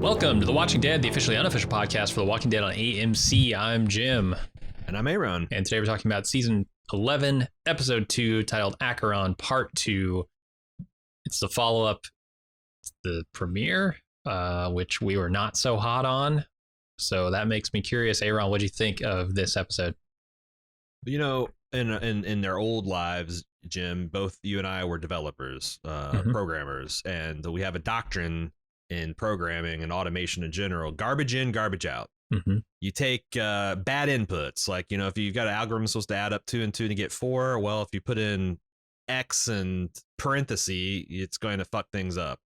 Welcome to The Watching Dead, the officially unofficial podcast for The Walking Dead on AMC. I'm Jim. And I'm Acheron. And today we're talking about season 11, episode 2, titled Acheron Part 2. It's the follow-up, the premiere, which we were not so hot on. So that makes me curious. Acheron, what do you think of this episode? You know, in their old lives, Jim, both you and I were developers, programmers, and we have a doctrine in programming and automation in general: garbage in, garbage out. You take bad inputs, like, you know, if you've got an algorithm supposed to add up 2 and 2 to get 4, well, if you put in X and parenthesis, it's going to fuck things up.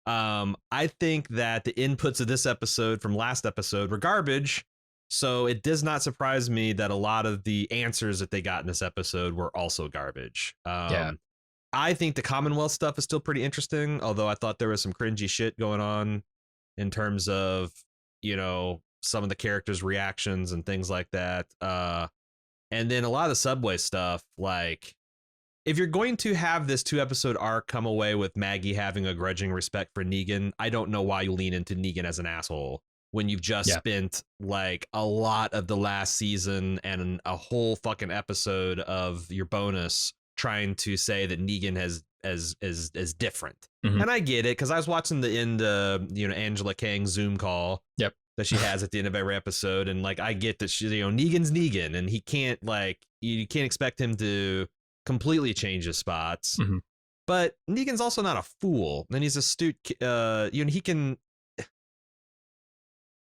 I think that the inputs of this episode from last episode were garbage, so it does not surprise me that a lot of the answers that they got in this episode were also garbage. I think the Commonwealth stuff is still pretty interesting, although I thought there was some cringy shit going on in terms of, you know, some of the characters' reactions and things like that. And then a lot of the subway stuff, like, if you're going to have this 2-episode arc come away with Maggie having a grudging respect for Negan, I don't know why you lean into Negan as an asshole when you've just spent like a lot of the last season and a whole fucking episode of your bonus trying to say that Negan is different. And I get it, because I was watching the end, Angela Kang Zoom call that she has at the end of every episode, and like I get that she, Negan's Negan, and he can't, like, you can't expect him to completely change his spots. But Negan's also not a fool, and he's astute.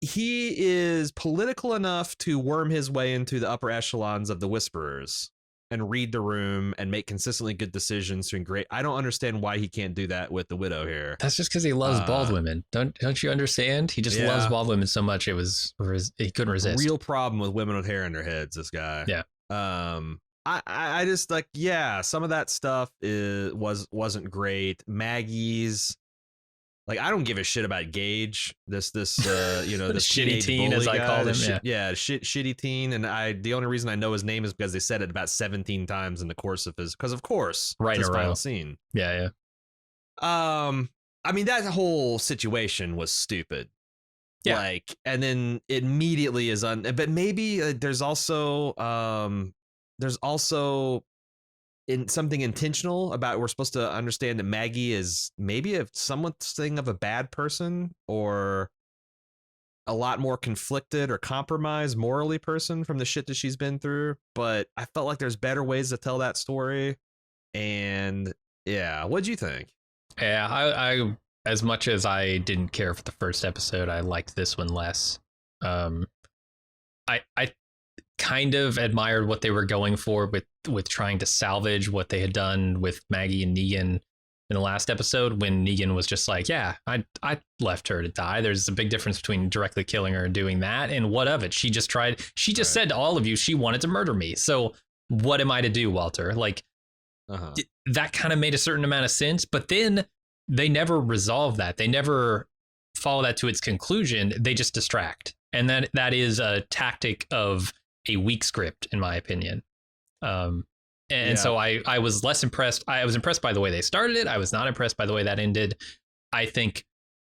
He is political enough to worm his way into the upper echelons of the Whisperers and read the room and make consistently good decisions. I don't understand why he can't do that with the Widow here. That's just because he loves bald women. Don't you understand? He just loves bald women so much he couldn't resist. Real problem with women with hair in their heads, this guy. I just, like, some of that stuff wasn't great. Maggie's, like, I don't give a shit about Gage, this this shitty teen, as I called him. Shitty teen. And the only reason I know his name is because they said it about 17 times in the course of because of course, right, his final around scene. I mean, that whole situation was stupid. Like, and then it immediately is but maybe there's also in something intentional about, we're supposed to understand that Maggie is maybe something of a bad person, or a lot more conflicted or compromised morally person from the shit that she's been through. But I felt like there's better ways to tell that story. And what'd you think? I as much as I didn't care for the first episode, I liked this one less. I kind of admired what they were going for with trying to salvage what they had done with Maggie and Negan in the last episode, when Negan was just like, I left her to die. There's a big difference between directly killing her and doing that. And what of it? She just said to all of you she wanted to murder me. So what am I to do, Walter? Like, that kind of made a certain amount of sense. But then they never resolve that. They never follow that to its conclusion. They just distract. And that is a tactic of a weak script, in my opinion. So I was less impressed. I was impressed by the way they started it. I was not impressed by the way that ended. I think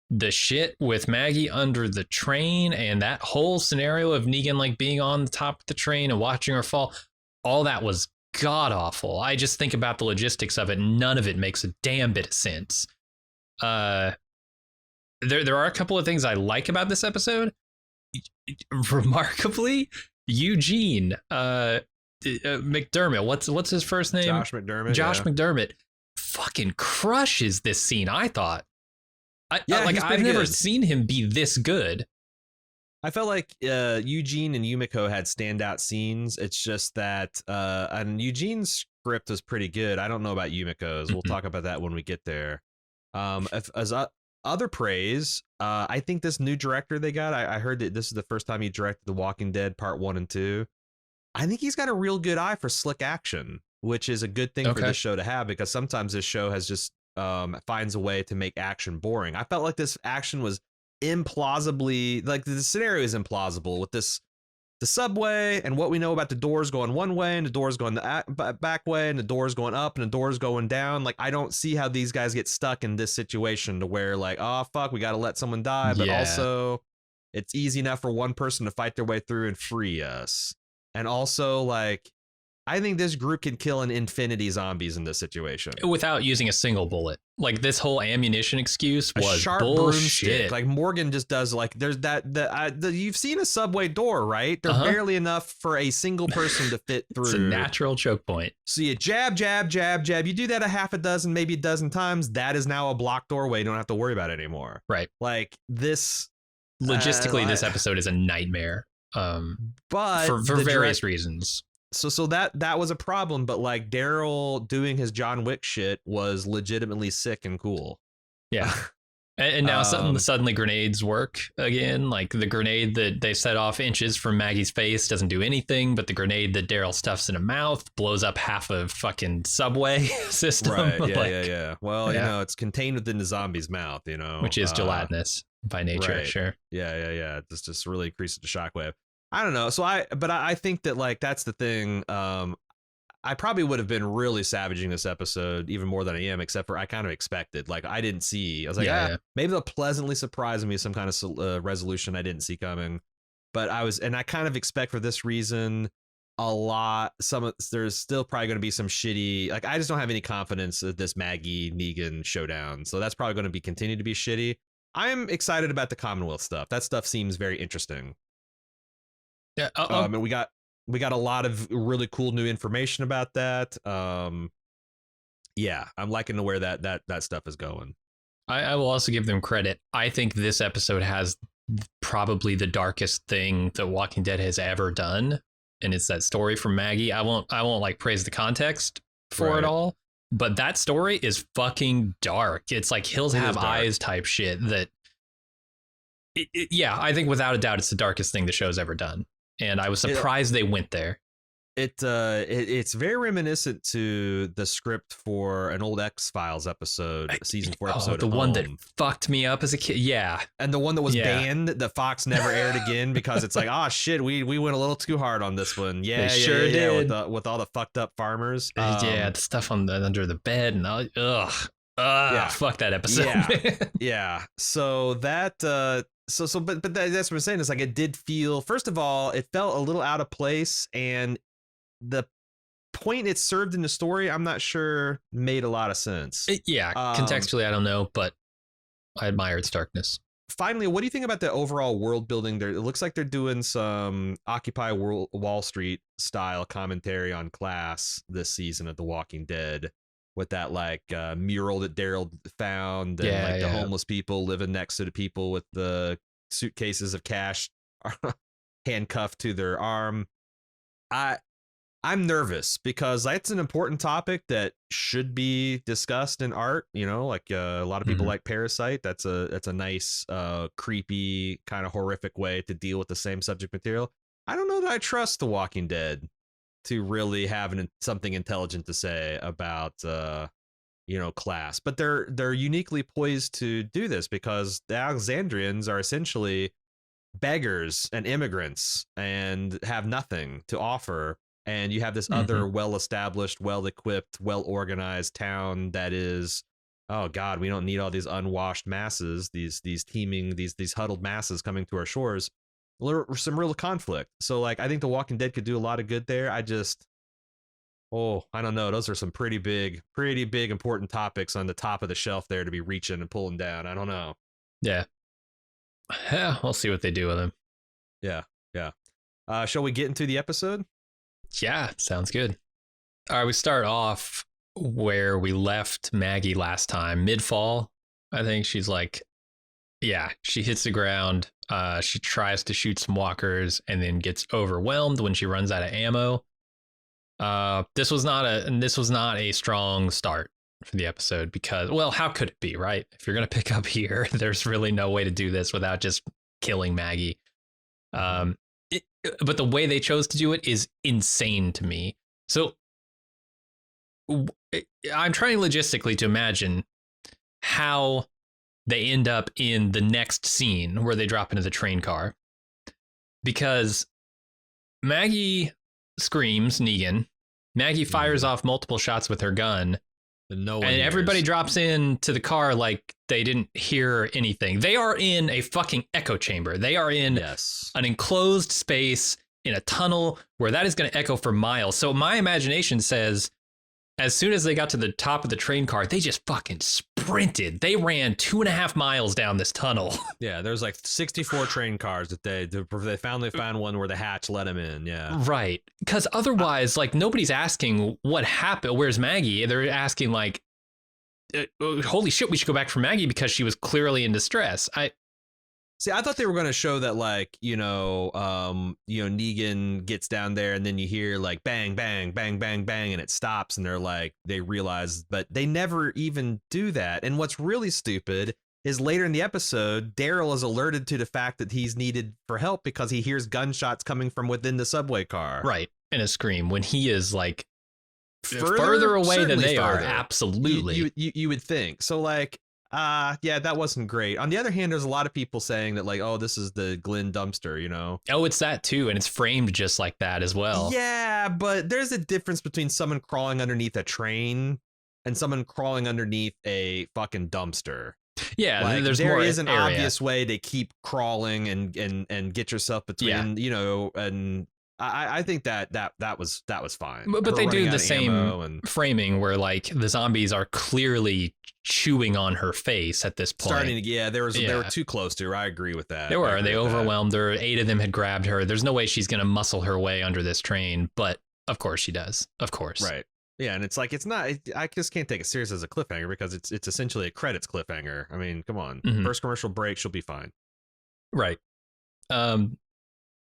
the shit with Maggie under the train and that whole scenario of Negan, like, being on the top of the train and watching her fall, all that was god awful. I just think about the logistics of it. None of it makes a damn bit of sense. There are a couple of things I like about this episode. Remarkably, Eugene McDermott, what's his first name? Josh McDermott. McDermott fucking crushes this scene, I thought. I've never seen him be this good. I felt like Eugene and Yumiko had standout scenes. It's just that and Eugene's script was pretty good. I don't know about Yumiko's. We'll talk about that when we get there. Other praise, I think this new director they got, I heard that this is the first time he directed The Walking Dead Part 1 and 2. I think he's got a real good eye for slick action, which is a good thing for this show to have, because sometimes this show has just finds a way to make action boring. I felt like this action was implausibly, like, the scenario is implausible with this the subway and what we know about the doors going one way and the doors going the back way and the doors going up and the doors going down. Like, I don't see how these guys get stuck in this situation to where like, oh, fuck, we got to let someone die. But also it's easy enough for one person to fight their way through and free us. And also, like, I think this group can kill an infinity zombies in this situation without using a single bullet. Like, this whole ammunition excuse was a sharp bullshit. Broomstick. Like, Morgan just does, like, there's you've seen a subway door, right? They're barely enough for a single person to fit through. It's a natural choke point. So you jab, jab, jab, jab. You do that a half a dozen, maybe a dozen times. That is now a blocked doorway. You don't have to worry about it anymore. Right. Like, this. Logistically, this episode is a nightmare. But for various reasons. So that was a problem, but like Daryl doing his John Wick shit was legitimately sick and cool. Yeah. And now suddenly grenades work again. Like, the grenade that they set off inches from Maggie's face doesn't do anything, but the grenade that Daryl stuffs in a mouth blows up half a fucking subway system. Right. Yeah, yeah. Well, you know, it's contained within the zombie's mouth, you know. Which is gelatinous by nature, right. Sure. Yeah. This just really increases the shockwave. I don't know. So I think that, like, that's the thing. I probably would have been really savaging this episode even more than I am, except for I kind of expected. Like, I didn't see. I was like, maybe they'll pleasantly surprise me with some kind of resolution I didn't see coming. But I kind of expect for this reason a lot. There's still probably going to be some shitty. Like, I just don't have any confidence that this Maggie Negan showdown. So that's probably going to continue to be shitty. I'm excited about the Commonwealth stuff. That stuff seems very interesting. Yeah. And we got a lot of really cool new information about that. Yeah, I'm liking where that stuff is going. I will also give them credit. I think this episode has probably the darkest thing that Walking Dead has ever done, and it's that story from Maggie. I won't like praise the context for it all, but that story is fucking dark. It's like Hills Have Eyes type shit. That I think without a doubt it's the darkest thing the show's ever done. And I was surprised they went there. It's very reminiscent to the script for an old X-Files episode, season 4 episode. The one that fucked me up as a kid. Yeah. And the one that was banned, that Fox never aired again because it's like, oh shit, we went a little too hard on this one. Yeah, they sure did. With all the fucked up farmers. The stuff under the bed and fuck that episode. Yeah. So that but that's what I'm saying. Is like, it did feel, first of all, it felt a little out of place, and the point it served in the story, I'm not sure made a lot of sense. Contextually, I don't know, but I admire its darkness. Finally, what do you think about the overall world building there? It looks like they're doing some Occupy Wall Street style commentary on class this season of The Walking Dead, with that like mural that Daryl found, and the homeless people living next to the people with the suitcases of cash handcuffed to their arm. I'm nervous because that's an important topic that should be discussed in art. You know, like a lot of people like Parasite. That's a nice, creepy, kind of horrific way to deal with the same subject material. I don't know that I trust The Walking Dead to really have something intelligent to say about class, but they're uniquely poised to do this because the Alexandrians are essentially beggars and immigrants and have nothing to offer, and you have this other well-established, well-equipped, well-organized town that is, oh god, we don't need all these unwashed masses, these teeming, these huddled masses coming to our shores. Some real conflict. So like, I think The Walking Dead could do a lot of good there. I don't know. Those are some pretty big important topics on the top of the shelf there to be reaching and pulling down. I don't know. Yeah, we'll see what they do with them. Yeah. Shall we get into the episode? Yeah, sounds good. All right, we start off where we left Maggie last time, mid-fall. I think she's like, she hits the ground. She tries to shoot some walkers and then gets overwhelmed when she runs out of ammo. This was not a strong start for the episode because, well, how could it be, right? If you're going to pick up here, there's really no way to do this without just killing Maggie. But the way they chose to do it is insane to me. So I'm trying logistically to imagine how they end up in the next scene where they drop into the train car, because Maggie screams Negan. Maggie fires off multiple shots with her gun. And no one and hears. Everybody drops into the car like they didn't hear anything. They are in a fucking echo chamber. They are in an enclosed space in a tunnel where that is going to echo for miles. So my imagination says, as soon as they got to the top of the train car, they just fucking sprinted. They ran 2.5 miles down this tunnel. Yeah, there's like 64 train cars that they finally found one where the hatch let them in. Yeah, right. Because otherwise, like, nobody's asking what happened. Where's Maggie? They're asking like, holy shit, we should go back for Maggie because she was clearly in distress. I thought they were going to show that, like, Negan gets down there and then you hear like bang, bang, bang, bang, bang, and it stops and they're like, they realize, but they never even do that. And what's really stupid is later in the episode, Daryl is alerted to the fact that he's needed for help because he hears gunshots coming from within the subway car. Right. And a scream when he is like further away than they are. Absolutely. You would think. So like, yeah, that wasn't great. On the other hand, there's a lot of people saying that like, oh, this is the Glenn dumpster, you know? Oh, it's that too. And it's framed just like that as well. Yeah, but there's a difference between someone crawling underneath a train and someone crawling underneath a fucking dumpster. Yeah, like, there is an obvious way to keep crawling and get yourself between, and I think that was fine. But they do the same framing where like the zombies are clearly chewing on her face at this point. They were too close to her. I agree with that. They were. They overwhelmed her. 8 of them had grabbed her. There's no way she's going to muscle her way under this train, but of course she does. Of course. Right. Yeah, and it's like I just can't take it serious as a cliffhanger because it's essentially a credits cliffhanger. I mean, come on. Mm-hmm. First commercial break, she'll be fine. Right.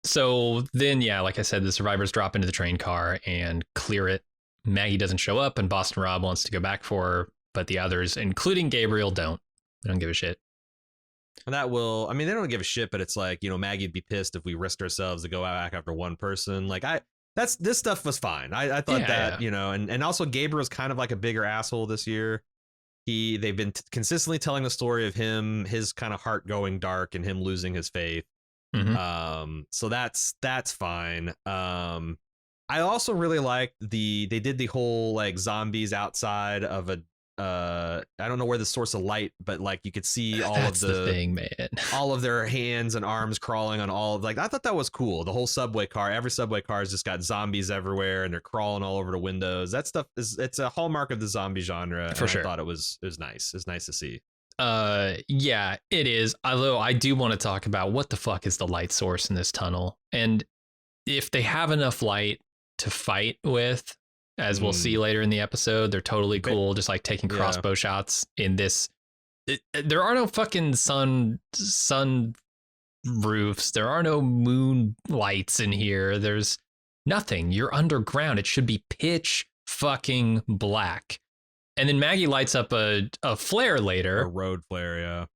So then, yeah, like I said, the survivors drop into the train car and clear it. Maggie doesn't show up, and Boston Rob wants to go back for her, but the others, including Gabriel, don't. They don't give a shit. And they don't give a shit, but it's like, Maggie'd be pissed if we risked ourselves to go back after one person. Like, this stuff was fine. I thought that. And also Gabriel's kind of like a bigger asshole this year. They've been consistently telling the story of his kind of heart going dark and him losing his faith. Mm-hmm. So that's fine. I also really liked they did the whole like zombies outside of a I don't know where the source of light, but like you could see all That's of the thing, man. all of their hands and arms crawling on I thought that was cool. The whole subway car, every subway car has just got zombies everywhere and they're crawling all over the windows. That stuff it's a hallmark of the zombie genre. For sure. I thought it was nice. It's nice to see. Yeah, it is. Although I do want to talk about what the fuck is the light source in this tunnel. And if they have enough light to fight with, as we'll see later in the episode, they're totally cool, just like taking crossbow shots in this. There are no fucking sun roofs. There are no moon lights in here. There's nothing. You're underground. It should be pitch fucking black. And then Maggie lights up a flare later. A road flare,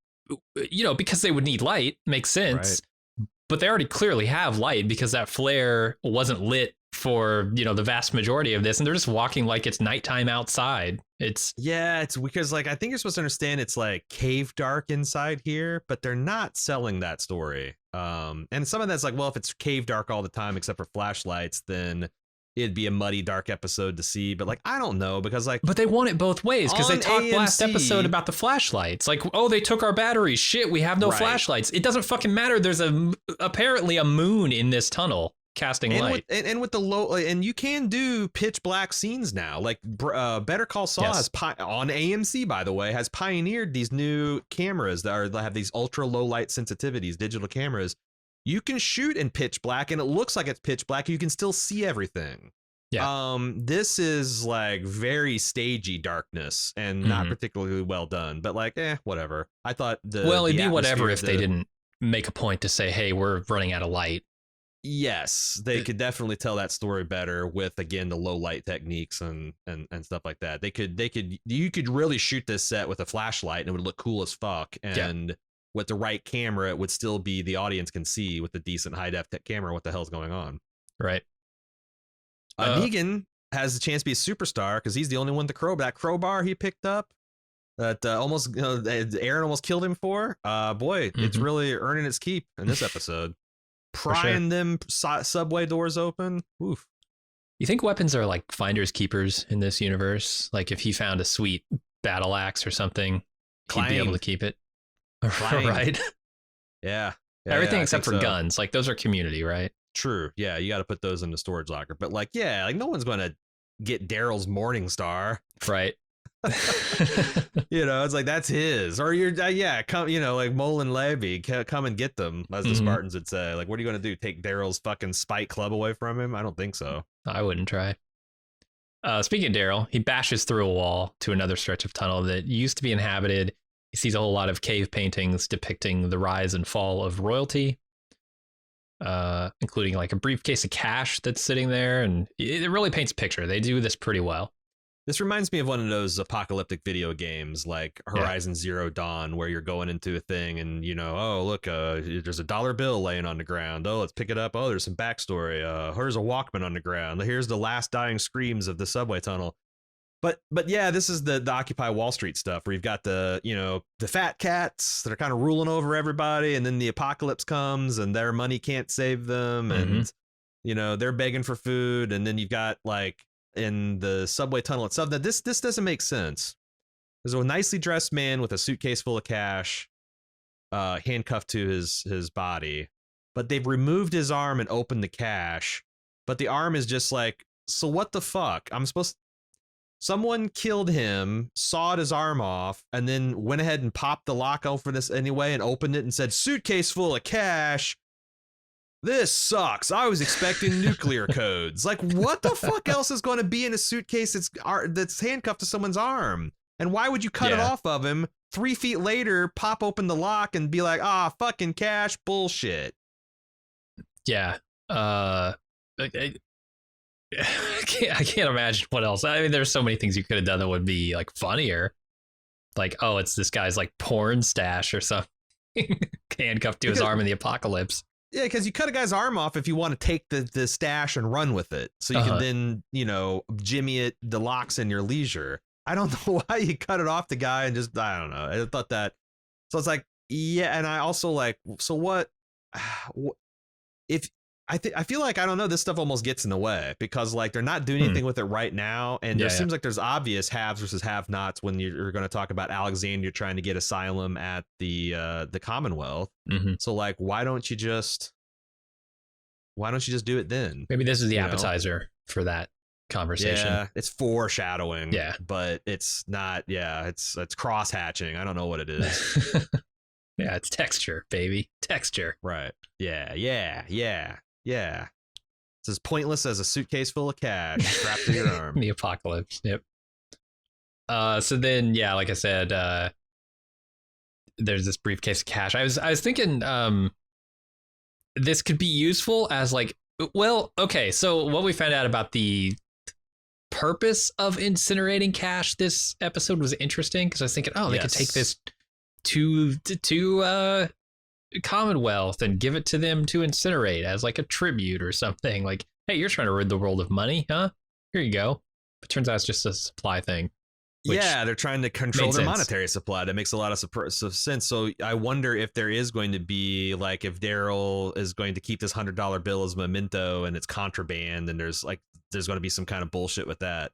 yeah. Because they would need light. Makes sense. Right. But they already clearly have light because that flare wasn't lit for, the vast majority of this. And they're just walking like it's nighttime outside. It's because like I think you're supposed to understand it's like cave dark inside here, but they're not selling that story. And some of that's like, well, if it's cave dark all the time except for flashlights, then it'd be a muddy, dark episode to see. But like, I don't know, because like, but they want it both ways because they talked AMC, last episode about the flashlights. Like, oh, they took our batteries. Shit, we have no flashlights. It doesn't fucking matter. There's apparently a moon in this tunnel casting light. With the low, and you can do pitch black scenes now. Like Better Call Saul has on AMC, by the way, has pioneered these new cameras that have these ultra low light sensitivities, digital cameras. You can shoot in pitch black and it looks like it's pitch black. You can still see everything. Yeah. This is like very stagey darkness and not particularly well done, but like, whatever. I thought it'd be whatever if they didn't make a point to say, hey, we're running out of light. Yes, they could definitely tell that story better with, again, the low light techniques and stuff like that. You could really shoot this set with a flashlight and it would look cool as fuck. And with the right camera, it would still be, the audience can see with the decent high def camera what the hell's going on. Right. Negan has the chance to be a superstar because he's the only one with that crowbar he picked up that Aaron almost killed him for. It's really earning its keep in this episode. prying them subway doors open. Oof. You think weapons are like finders keepers in this universe? Like if he found a sweet battle axe or something, he'd be able to keep it. Right? Yeah. Everything except for guns. Like those are community, right? True. Yeah, you got to put those in the storage locker. But like, yeah, like no one's going to get Daryl's Morning Star. Right. It's like that's his, or you're come, like Molin Levy, come and get them, as the Spartans would say. Like, what are you going to do? Take Daryl's fucking spike club away from him? I don't think so. I wouldn't try. Speaking of Daryl, he bashes through a wall to another stretch of tunnel that used to be inhabited. He sees a whole lot of cave paintings depicting the rise and fall of royalty, including like a briefcase of cash that's sitting there, and it really paints a picture. They do this pretty well. This reminds me of one of those apocalyptic video games like Horizon Zero Dawn, where you're going into a thing and, oh, look, there's a dollar bill laying on the ground. Oh, let's pick it up. Oh, there's some backstory. Here's a Walkman on the ground. Here's the last dying screams of the subway tunnel. But yeah, this is the Occupy Wall Street stuff where you've got the fat cats that are kind of ruling over everybody. And then the apocalypse comes and their money can't save them. And, they're begging for food. And then you've got like, in the subway tunnel itself, that this doesn't make sense. There's a nicely dressed man with a suitcase full of cash, handcuffed to his body, but they've removed his arm and opened the cash, but the arm is just like, so what the fuck? Someone killed him, sawed his arm off, and then went ahead and popped the lock over this anyway and opened it and said, suitcase full of cash. This sucks. I was expecting nuclear codes. Like, what the fuck else is going to be in a suitcase that's handcuffed to someone's arm? And why would you cut it off of him 3 feet later, pop open the lock and be like, fucking cash bullshit? Yeah. I can't imagine what else. I mean, there's so many things you could have done that would be like funnier. Like, oh, it's this guy's like porn stash or something handcuffed to his arm in the apocalypse. Yeah, because you cut a guy's arm off if you want to take the stash and run with it. So you can then, jimmy it, the locks in your leisure. I don't know why you cut it off the guy and just, I don't know. I thought that. So it's like, yeah. And I also like, so what if I feel like, I don't know, this stuff almost gets in the way because like they're not doing anything with it right now. And there seems like there's obvious haves versus have nots when you're going to talk about Alexandria trying to get asylum at the Commonwealth. So like, why don't you just do it then? Maybe this is the appetizer for that conversation. Yeah, it's foreshadowing. Yeah, but it's not. Yeah, it's cross hatching. I don't know what it is. Yeah, it's texture, baby. Texture. Right. Yeah. It's as pointless as a suitcase full of cash strapped to your arm. The apocalypse. Yep. So then, yeah, like I said, there's this briefcase of cash. I was thinking, this could be useful as like, well, okay. So what we found out about the purpose of incinerating cash this episode was interesting because I was thinking, oh, they could take this to Commonwealth and give it to them to incinerate as like a tribute or something. Like, hey, you're trying to rid the world of money, huh? Here you go. But turns out it's just a supply thing. Yeah, they're trying to control their monetary supply. That makes a lot of sense. So I wonder if there is going to be like, if Daryl is going to keep this $100 bill as memento and it's contraband, and there's going to be some kind of bullshit with that.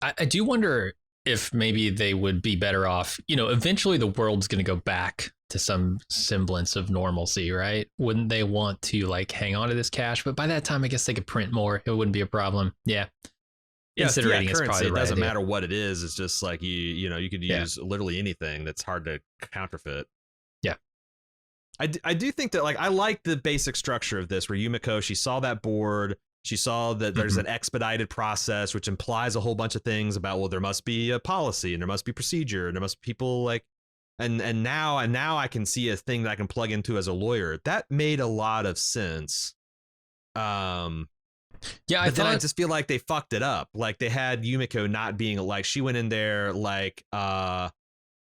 I do wonder if maybe they would be better off, eventually the world's going to go back to some semblance of normalcy, right? Wouldn't they want to like hang on to this cash? But by that time, I guess they could print more. It wouldn't be a problem. Yeah. Incinerating is probably the right idea. It doesn't matter what it is. It's just like you could use literally anything that's hard to counterfeit. Yeah. I do think that like I like the basic structure of this where Yumiko, she saw that board. She saw that there's an expedited process, which implies a whole bunch of things about, well, there must be a policy and there must be procedure and there must be people like, and now I can see a thing that I can plug into as a lawyer. That made a lot of sense. Yeah, I just feel like they fucked it up. Like they had Yumiko not being like, she went in there like,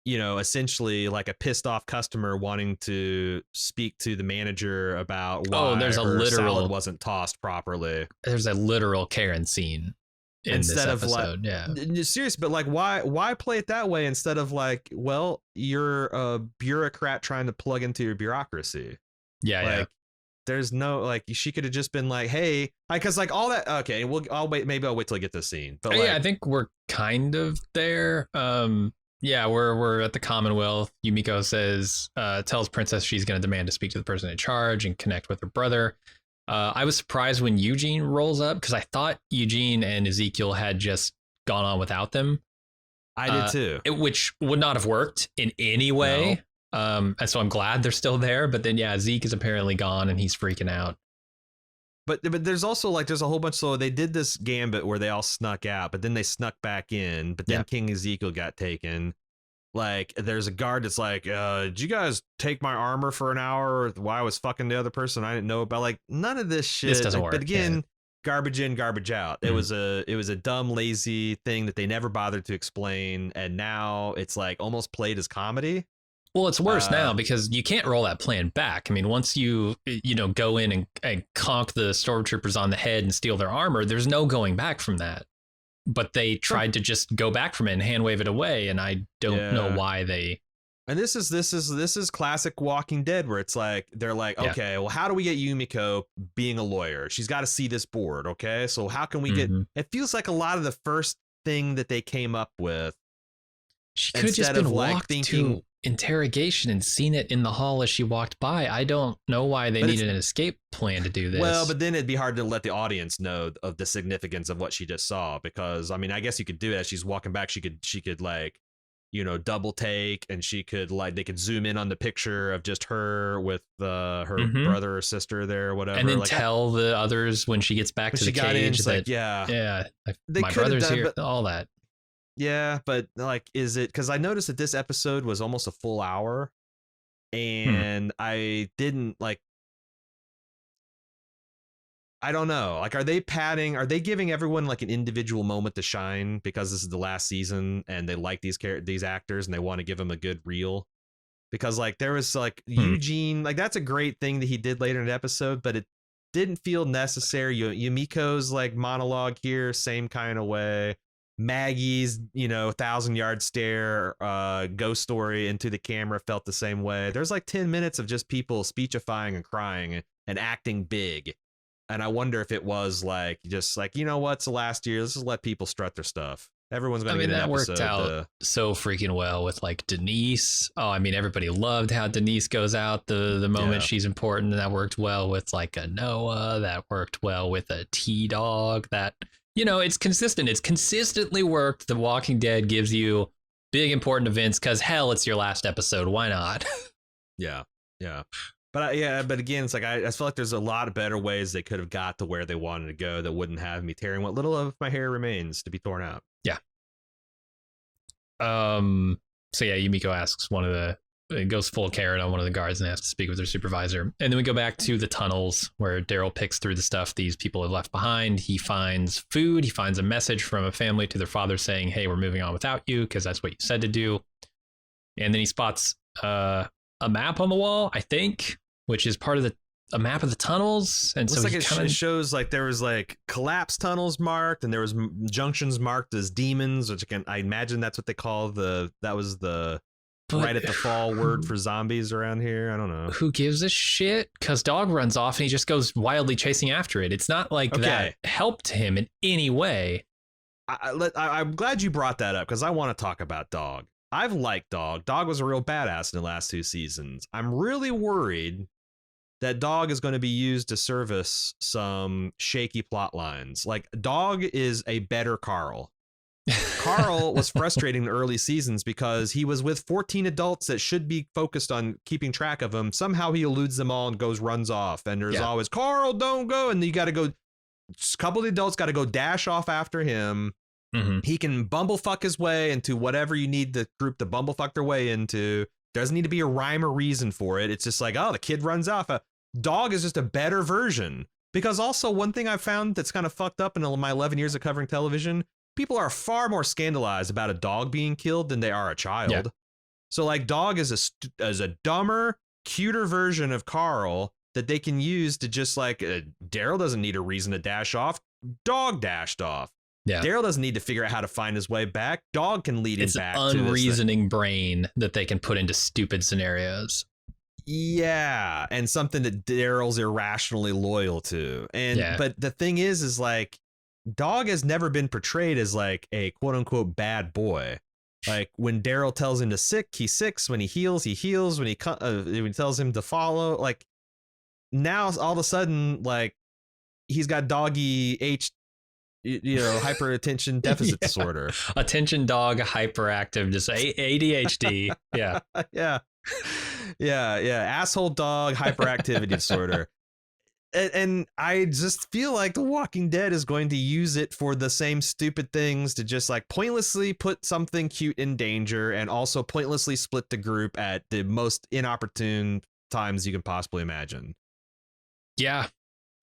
essentially like a pissed off customer wanting to speak to the manager about why there's her salad wasn't tossed properly. There's a literal Karen scene instead of like, serious, but like, why play it that way instead of like, well, you're a bureaucrat trying to plug into your bureaucracy. Yeah. there's no like she could have just been like, hey, because like all that. Okay, I'll wait. Maybe I'll wait till I get this scene. But like, yeah, I think we're kind of there. Yeah, we're at the Commonwealth. Yumiko says, tells Princess she's going to demand to speak to the person in charge and connect with her brother. I was surprised when Eugene rolls up because I thought Eugene and Ezekiel had just gone on without them. I did too. Which would not have worked in any way. No. And so I'm glad they're still there. But then, yeah, Zeke is apparently gone and he's freaking out. But there's also like there's a whole bunch. So they did this gambit where they all snuck out, but then they snuck back in. But then King Ezekiel got taken. Like there's a guard that's like, did you guys take my armor for an hour while I was fucking the other person I didn't know about? Like none of this shit. This doesn't like, work. But again, garbage in, garbage out. Mm-hmm. It was a dumb, lazy thing that they never bothered to explain, and now it's like almost played as comedy. Well, it's worse now because you can't roll that plan back. I mean, once you go in and conk the stormtroopers on the head and steal their armor, there's no going back from that. But they tried to just go back from it and hand wave it away, and I don't know why they. And this is classic Walking Dead, where it's like they're like, okay, well, how do we get Yumiko being a lawyer? She's got to see this board, okay? So how can we get? It feels like a lot of the first thing that they came up with. She could have just been walked to interrogation and seen it in the hall as she walked by. I don't know why they needed an escape plan to do this. Well, but then it'd be hard to let the audience know of the significance of what she just saw, because I mean, I guess you could do it as she's walking back. She could like, double take, and she could like they could zoom in on the picture of just her with her brother or sister there or whatever, and then like, tell the others when she gets back to the cage that my brother's here, all that. Yeah, but like, is it because I noticed that this episode was almost a full hour, and I didn't like. I don't know. Like, are they giving everyone like an individual moment to shine because this is the last season and they like these actors and they want to give them a good reel? Because like there was like Eugene, like that's a great thing that he did later in the episode, but it didn't feel necessary. Yumiko's like monologue here, same kind of way. Maggie's 1,000-yard stare ghost story into the camera felt the same way. There's like 10 minutes of just people speechifying and crying and acting big, and I wonder if it was like just like, it's the last year, let's just let people strut their stuff. Everyone's gonna get an episode. Worked out so freaking well with like Denise. Oh, I mean, everybody loved how Denise goes out the moment she's important, and that worked well with like a Noah. That worked well with a T-Dog. That it's consistent. It's consistently worked. The Walking Dead gives you big, important events because, hell, it's your last episode. Why not? Yeah. But but again, it's like I feel like there's a lot of better ways they could have got to where they wanted to go that wouldn't have me tearing what little of my hair remains to be torn out. Yeah. So, yeah, Yumiko asks it goes full Karen on one of the guards and has to speak with their supervisor. And then we go back to the tunnels where Daryl picks through the stuff these people have left behind. He finds food. He finds a message from a family to their father saying, hey, we're moving on without you because that's what you said to do. And then he spots a map on the wall, I think, which is part of a map of the tunnels. And looks so like it shows like there was like collapse tunnels marked and there was junctions marked as demons, which I imagine that's what they call that was the right at the fall word for zombies around here. I don't know. Who gives a shit? Because Dog runs off and he just goes wildly chasing after it. It's not like that helped him in any way. I'm glad you brought that up because I want to talk about Dog. I've liked Dog. Dog was a real badass in the last 2 seasons. I'm really worried that Dog is going to be used to service some shaky plot lines. Like, Dog is a better Carl. Carl was frustrating in the early seasons because he was with 14 adults that should be focused on keeping track of him. Somehow he eludes them all and runs off. And there's always, Carl, don't go. And you got to go. A couple of the adults got to go dash off after him. Mm-hmm. He can bumblefuck his way into whatever you need the group to bumblefuck their way into. Doesn't need to be a rhyme or reason for it. It's just like, oh, the kid runs off. Dog is just a better version. Because also one thing I've found that's kind of fucked up in my 11 years of covering television, people are far more scandalized about a dog being killed than they are a child. Yeah. So like Dog is a dumber, cuter version of Carl that they can use to just like, Daryl doesn't need a reason to dash off. Dog dashed off. Yeah. Daryl doesn't need to figure out how to find his way back. Dog can lead him back. It's an unreasoning brain that they can put into stupid scenarios. Yeah, and something that Daryl's irrationally loyal to. And but the thing is like Dog has never been portrayed as like a quote unquote bad boy. Like when Daryl tells him to sick, he sicks. When he heals, he heals. When he tells him to follow, like now all of a sudden, like he's got doggy hyper attention deficit disorder. Attention dog hyperactive, just ADHD. Yeah. yeah. Asshole dog hyperactivity disorder. And I just feel like The Walking Dead is going to use it for the same stupid things, to just like pointlessly put something cute in danger and also pointlessly split the group at the most inopportune times you can possibly imagine. Yeah,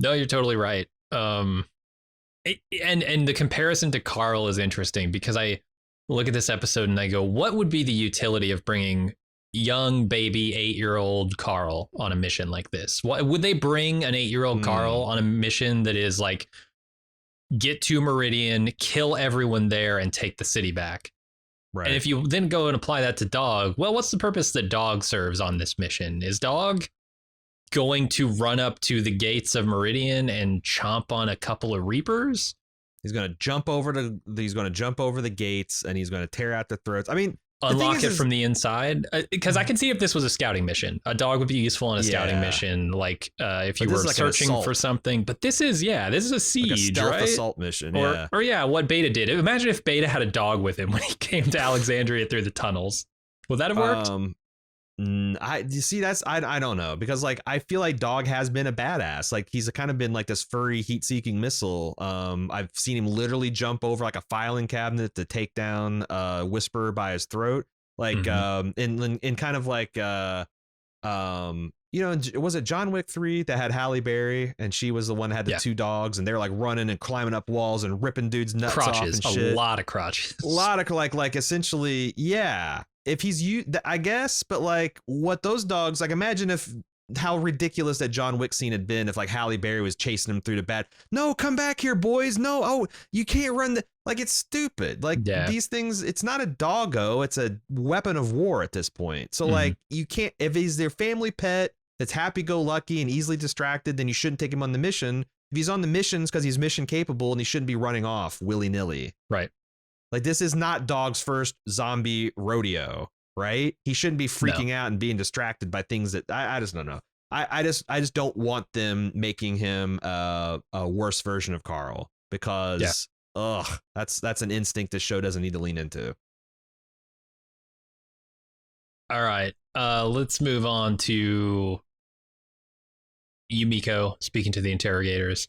no, you're totally right. And the comparison to Carl is interesting because I look at this episode and I go, what would be the utility of bringing young baby 8-year-old Carl on a mission like this? What would they bring an 8-year-old Carl on a mission that is like get to Meridian, kill everyone there, and take the city back? Right. And if you then go and apply that to Dog, well, what's the purpose that Dog serves on this mission? Is Dog going to run up to the gates of Meridian and chomp on a couple of Reapers? He's going to jump over the gates and he's going to tear out their throats. I mean, unlock it from the inside, because I can see if this was a scouting mission, a dog would be useful on a scouting mission, like if you were like searching for something. But this is a siege, like a stealth assault mission, or what Beta did. Imagine if Beta had a dog with him when he came to Alexandria through the tunnels. Would that have worked? I don't know, because like I feel like Dog has been a badass. Like he's kind of been like this furry heat-seeking missile. I've seen him literally jump over like a filing cabinet to take down Whisperer by his throat. Like in kind of like was it John Wick 3 that had Halle Berry and she was the one that had the two dogs and they're like running and climbing up walls and ripping dudes nuts off and shit. A lot of crotches. A lot of like essentially, yeah. If he's I guess, but like what those dogs, like imagine how ridiculous that John Wick scene had been if like Halle Berry was chasing him through the bed. No, come back here, boys. No, oh, you can't run like it's stupid. Like these things, it's not a doggo, it's a weapon of war at this point. So like you can't, if he's their family pet that's happy-go-lucky and easily distracted, then you shouldn't take him on the mission. If he's on the missions because he's mission capable, and he shouldn't be running off willy-nilly. Right. Like this is not Dog's first zombie rodeo, right? He shouldn't be freaking out and being distracted by things that I just don't know. I just don't want them making him a worse version of Carl, because that's an instinct this show doesn't need to lean into. All right, let's move on to Yumiko speaking to the interrogators.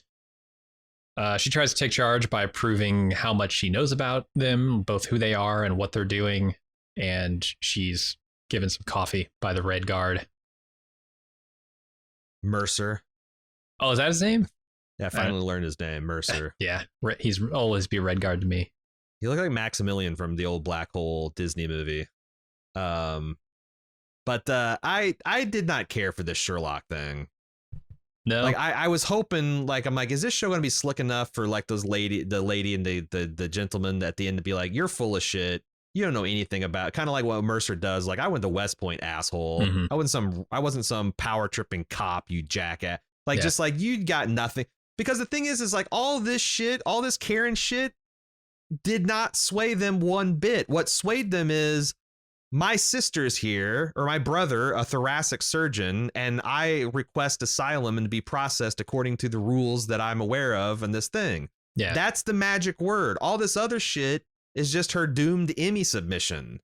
She tries to take charge by proving how much she knows about them, both who they are and what they're doing. And she's given some coffee by the Red Guard. Mercer. Oh, is that his name? Yeah, I finally learned his name, Mercer. Yeah, he's always be Red Guard to me. He looked like Maximilian from the old Black Hole Disney movie. But I did not care for this Sherlock thing. No, like I was hoping, like I'm like, is this show gonna be slick enough for like the lady and the gentleman at the end to be like, you're full of shit, you don't know anything about, kind of like what Mercer does. Like I went to West Point, asshole. I wasn't some power tripping cop, you jackass. Like just like you got nothing. Because the thing is like all this shit, all this Karen shit did not sway them one bit. What swayed them is, my sister's here, or my brother, a thoracic surgeon, and I request asylum and to be processed according to the rules that I'm aware of in this thing. Yeah. That's the magic word. All this other shit is just her doomed Emmy submission.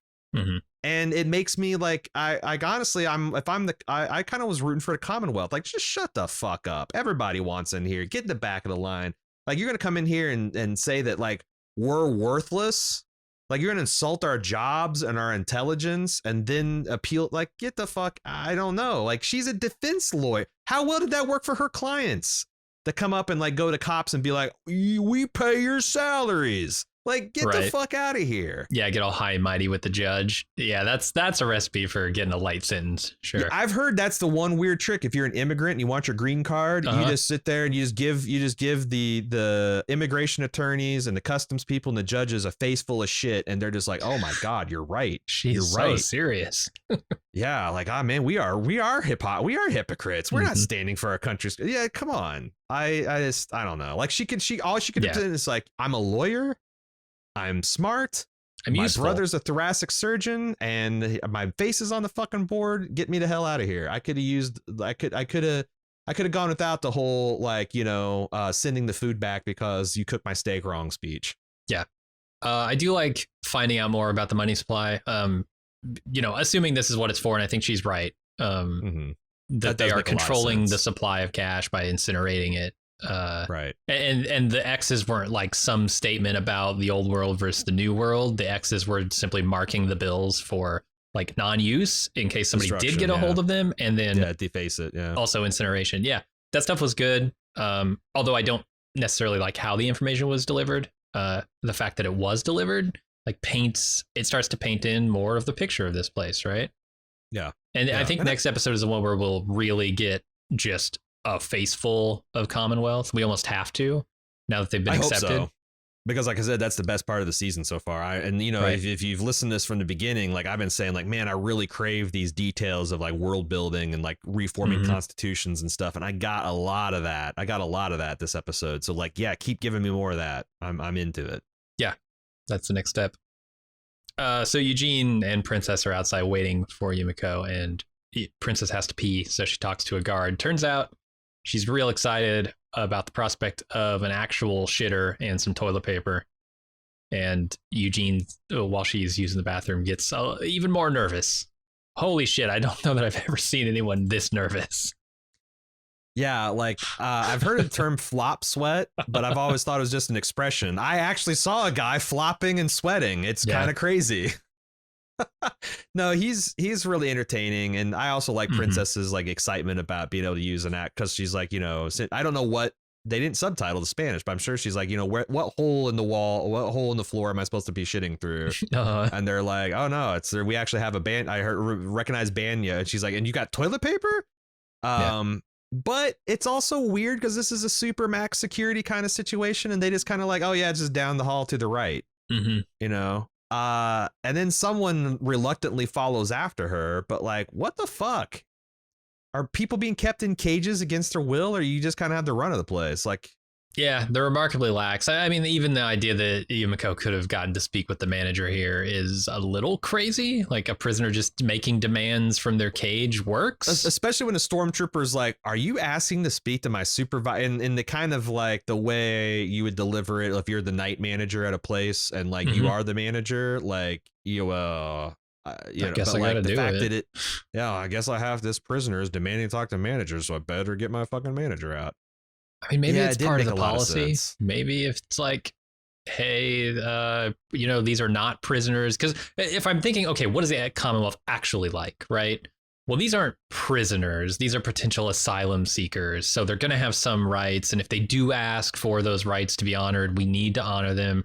And it makes me like, I honestly, I kind of was rooting for the Commonwealth. Like, just shut the fuck up. Everybody wants in here. Get in the back of the line. Like, you're going to come in here and say that, like, we're worthless. Like, you're going to insult our jobs and our intelligence and then appeal. Like, get the fuck. I don't know. Like, she's a defense lawyer. How well did that work for her clients to come up and like go to cops and be like, we pay your salaries? Like, get the fuck out of here. Yeah, get all high and mighty with the judge. Yeah, that's a recipe for getting a light sentence. Sure. Yeah, I've heard that's the one weird trick. If you're an immigrant and you want your green card, you just sit there and you just give the immigration attorneys and the customs people and the judges a face full of shit, and they're just like, oh my God, you're right. She's so serious. yeah, like, ah, man, we are hypocrites. We're not Mhm. standing for our country's. Yeah, come on. I don't know. Like, all she could have Yeah. done is like, I'm a lawyer. I'm smart. I'm My useful. brother's a thoracic surgeon, and my face is on the fucking board. Get me the hell out of here. I could have used. I could have gone without the whole, like, sending the food back because you cooked my steak wrong speech. Yeah. I do like finding out more about the money supply. Assuming this is what it's for, and I think she's right. That they are controlling the supply of cash by incinerating it. Right. And the X's weren't like some statement about the old world versus the new world. The X's were simply marking the bills for like non-use in case somebody did get a hold of them, and then deface it. Yeah. Also incineration. Yeah, that stuff was good. Although I don't necessarily like how the information was delivered. The fact that it was delivered it starts to paint in more of the picture of this place, right? Yeah. And I think next episode is the one where we'll really get just a face full of Commonwealth. We almost have to, now that they've been accepted. Hope so. Because, like I said, that's the best part of the season so far. Right. If you've listened to this from the beginning, like I've been saying, like, man, I really crave these details of like world building and like reforming constitutions and stuff. And I got a lot of that. This episode. So, like, yeah, keep giving me more of that. I'm into it. Yeah, that's the next step. So Eugene and Princess are outside waiting for Yumiko, and Princess has to pee, so she talks to a guard. Turns out she's real excited about the prospect of an actual shitter and some toilet paper. And Eugene, while she's using the bathroom, gets even more nervous. Holy shit, I don't know that I've ever seen anyone this nervous. Yeah, like I've heard the term flop sweat, but I've always thought it was just an expression. I actually saw a guy flopping and sweating. It's kind of crazy. No, he's really entertaining, and I also like Princess's like excitement about being able to use an act, because she's like, I don't know what they didn't subtitle the Spanish, but I'm sure she's like, what hole in the wall, what hole in the floor am I supposed to be shitting through? And they're like, oh no, it's there. We actually have a band. I recognize Banya, and she's like, and you got toilet paper? But it's also weird because this is a super max security kind of situation, and they just kind of like, oh yeah, it's just down the hall to the right, and then someone reluctantly follows after her. But like, what the fuck? Are people being kept in cages against their will, or you just kind of have the run of the place? Like, yeah, they're remarkably lax. I mean, even the idea that Yumiko could have gotten to speak with the manager here is a little crazy. Like, a prisoner just making demands from their cage works. Especially when a stormtrooper's like, are you asking to speak to my supervisor? In the kind of like the way you would deliver it if you're the night manager at a place and like you are the manager, like, I guess I gotta do it. I guess I have this prisoner is demanding to talk to managers, so I better get my fucking manager out. I mean, maybe it's part of the policy. Maybe if it's like, hey, these are not prisoners. Because if I'm thinking, okay, what is the Commonwealth actually like, right? Well, these aren't prisoners. These are potential asylum seekers. So they're going to have some rights. And if they do ask for those rights to be honored, we need to honor them.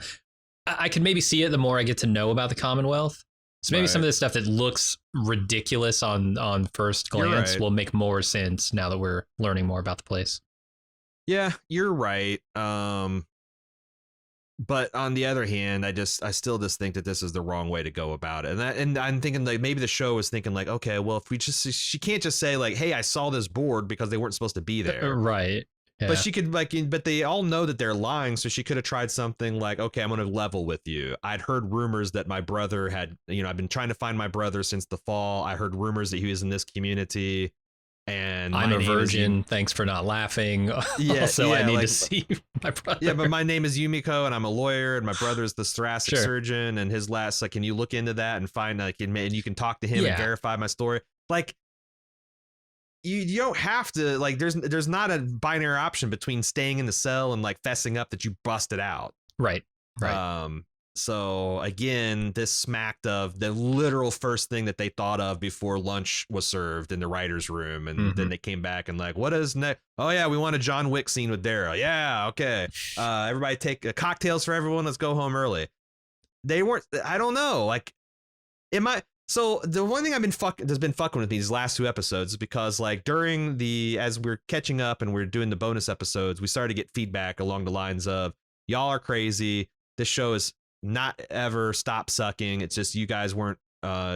I could maybe see it the more I get to know about the Commonwealth. So maybe some of this stuff that looks ridiculous on first glance will make more sense now that we're learning more about the place. Yeah, you're right. But on the other hand, I still think that this is the wrong way to go about it. And I'm thinking like maybe the show is thinking like, okay, well, if she can't just say like, hey, I saw this board because they weren't supposed to be there. Right. Yeah. But she could but they all know that they're lying. So she could have tried something like, okay, I'm going to level with you. I'd heard rumors that my brother had, I've been trying to find my brother since the fall. I heard rumors that he was in this community. And I'm a virgin. Thanks for not laughing. Yeah, also, I need to see my brother. Yeah, but my name is Yumiko, and I'm a lawyer, and my brother's the thoracic surgeon, and his last. Like, can you look into that and find like, and you can talk to him and verify my story? Like, you don't have to. Like, there's not a binary option between staying in the cell and like fessing up that you busted out. Right. So again, this smacked of the literal first thing that they thought of before lunch was served in the writer's room. And then they came back and like, what is next? Oh yeah, we want a John Wick scene with Daryl. Yeah, okay. Everybody take cocktails for everyone. Let's go home early. They weren't, I don't know. Like, so the one thing that's been fucking with me these last two episodes is because like as we're catching up and we're doing the bonus episodes, we started to get feedback along the lines of, y'all are crazy. This show is not ever stop sucking. It's just you guys weren't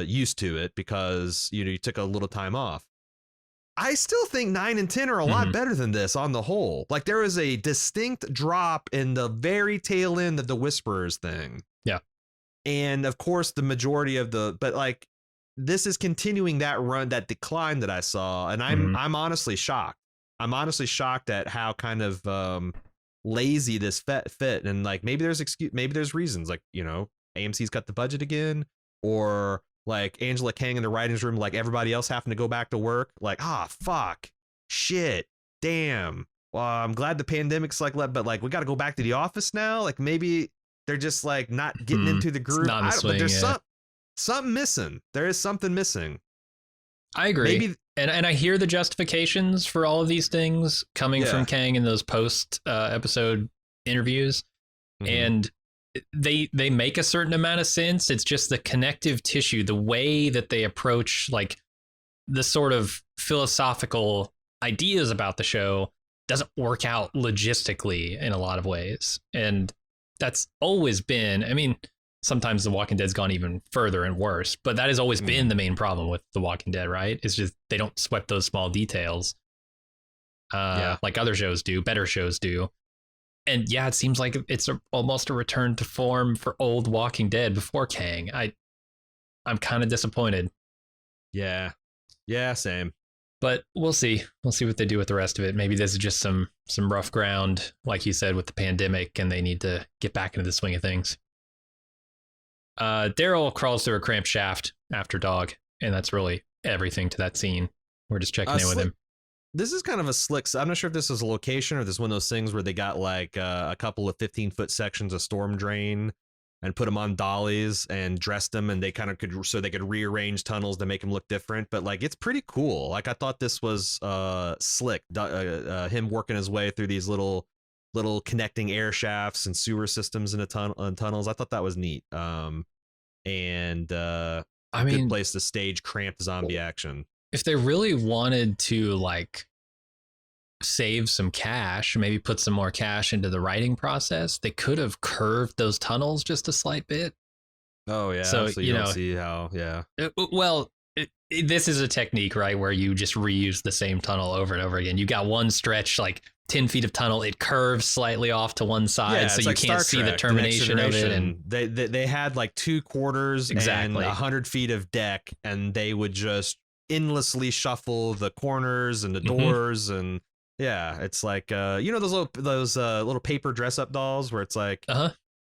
used to it because you took a little time off. I still think 9 and 10 are a lot better than this on the whole. Like there is a distinct drop in the very tail end of the Whisperers thing. Yeah. And of course the majority of but like this is continuing that decline that I saw. And I'm honestly shocked. I'm honestly shocked at how kind of lazy this fit. And like, maybe there's reasons, like, AMC's cut the budget again, or like Angela Kang in the writings room, like everybody else having to go back to work. Like, fuck, shit, damn. Well, I'm glad the pandemic's like, but like, we got to go back to the office now. Like maybe they're just like not getting into the groove. But there's something missing. There is something missing. I agree. Maybe, and I hear the justifications for all of these things coming from Kang in those post episode interviews. And they make a certain amount of sense. It's just the connective tissue, the way that they approach like the sort of philosophical ideas about the show doesn't work out logistically in a lot of ways. And that's always been, I mean, sometimes The Walking Dead's gone even further and worse, but that has always been the main problem with The Walking Dead, right? It's just they don't sweat those small details like other shows do, better shows do. And yeah, it seems like it's almost a return to form for old Walking Dead before Kang. I'm kind of disappointed. Yeah, same. But we'll see. We'll see what they do with the rest of it. Maybe this is just some rough ground, like you said, with the pandemic, and they need to get back into the swing of things. Daryl crawls through a cramped shaft after Dog, and that's really everything to that scene. We're just checking in with him. This is kind of a slick. I'm not sure if this is a location or this is one of those things where they got like a couple of 15-foot sections of storm drain and put them on dollies and dressed them, and they kind of they could rearrange tunnels to make them look different. But like, it's pretty cool. Like I thought this was slick. Him working his way through these little connecting air shafts and sewer systems in tunnels. I thought that was neat. Good place to stage cramped zombie action. If they really wanted to like save some cash, maybe put some more cash into the writing process, they could have curved those tunnels just a slight bit. Oh yeah. So you don't see how, this is a technique, right, where you just reuse the same tunnel over and over again. You got one stretch, like 10 feet of tunnel, it curves slightly off to one side, so you can't see the termination of it. And they had like 2 quarters and 100 feet of deck, and they would just endlessly shuffle the corners and the doors. And it's like those little paper dress up dolls where it's like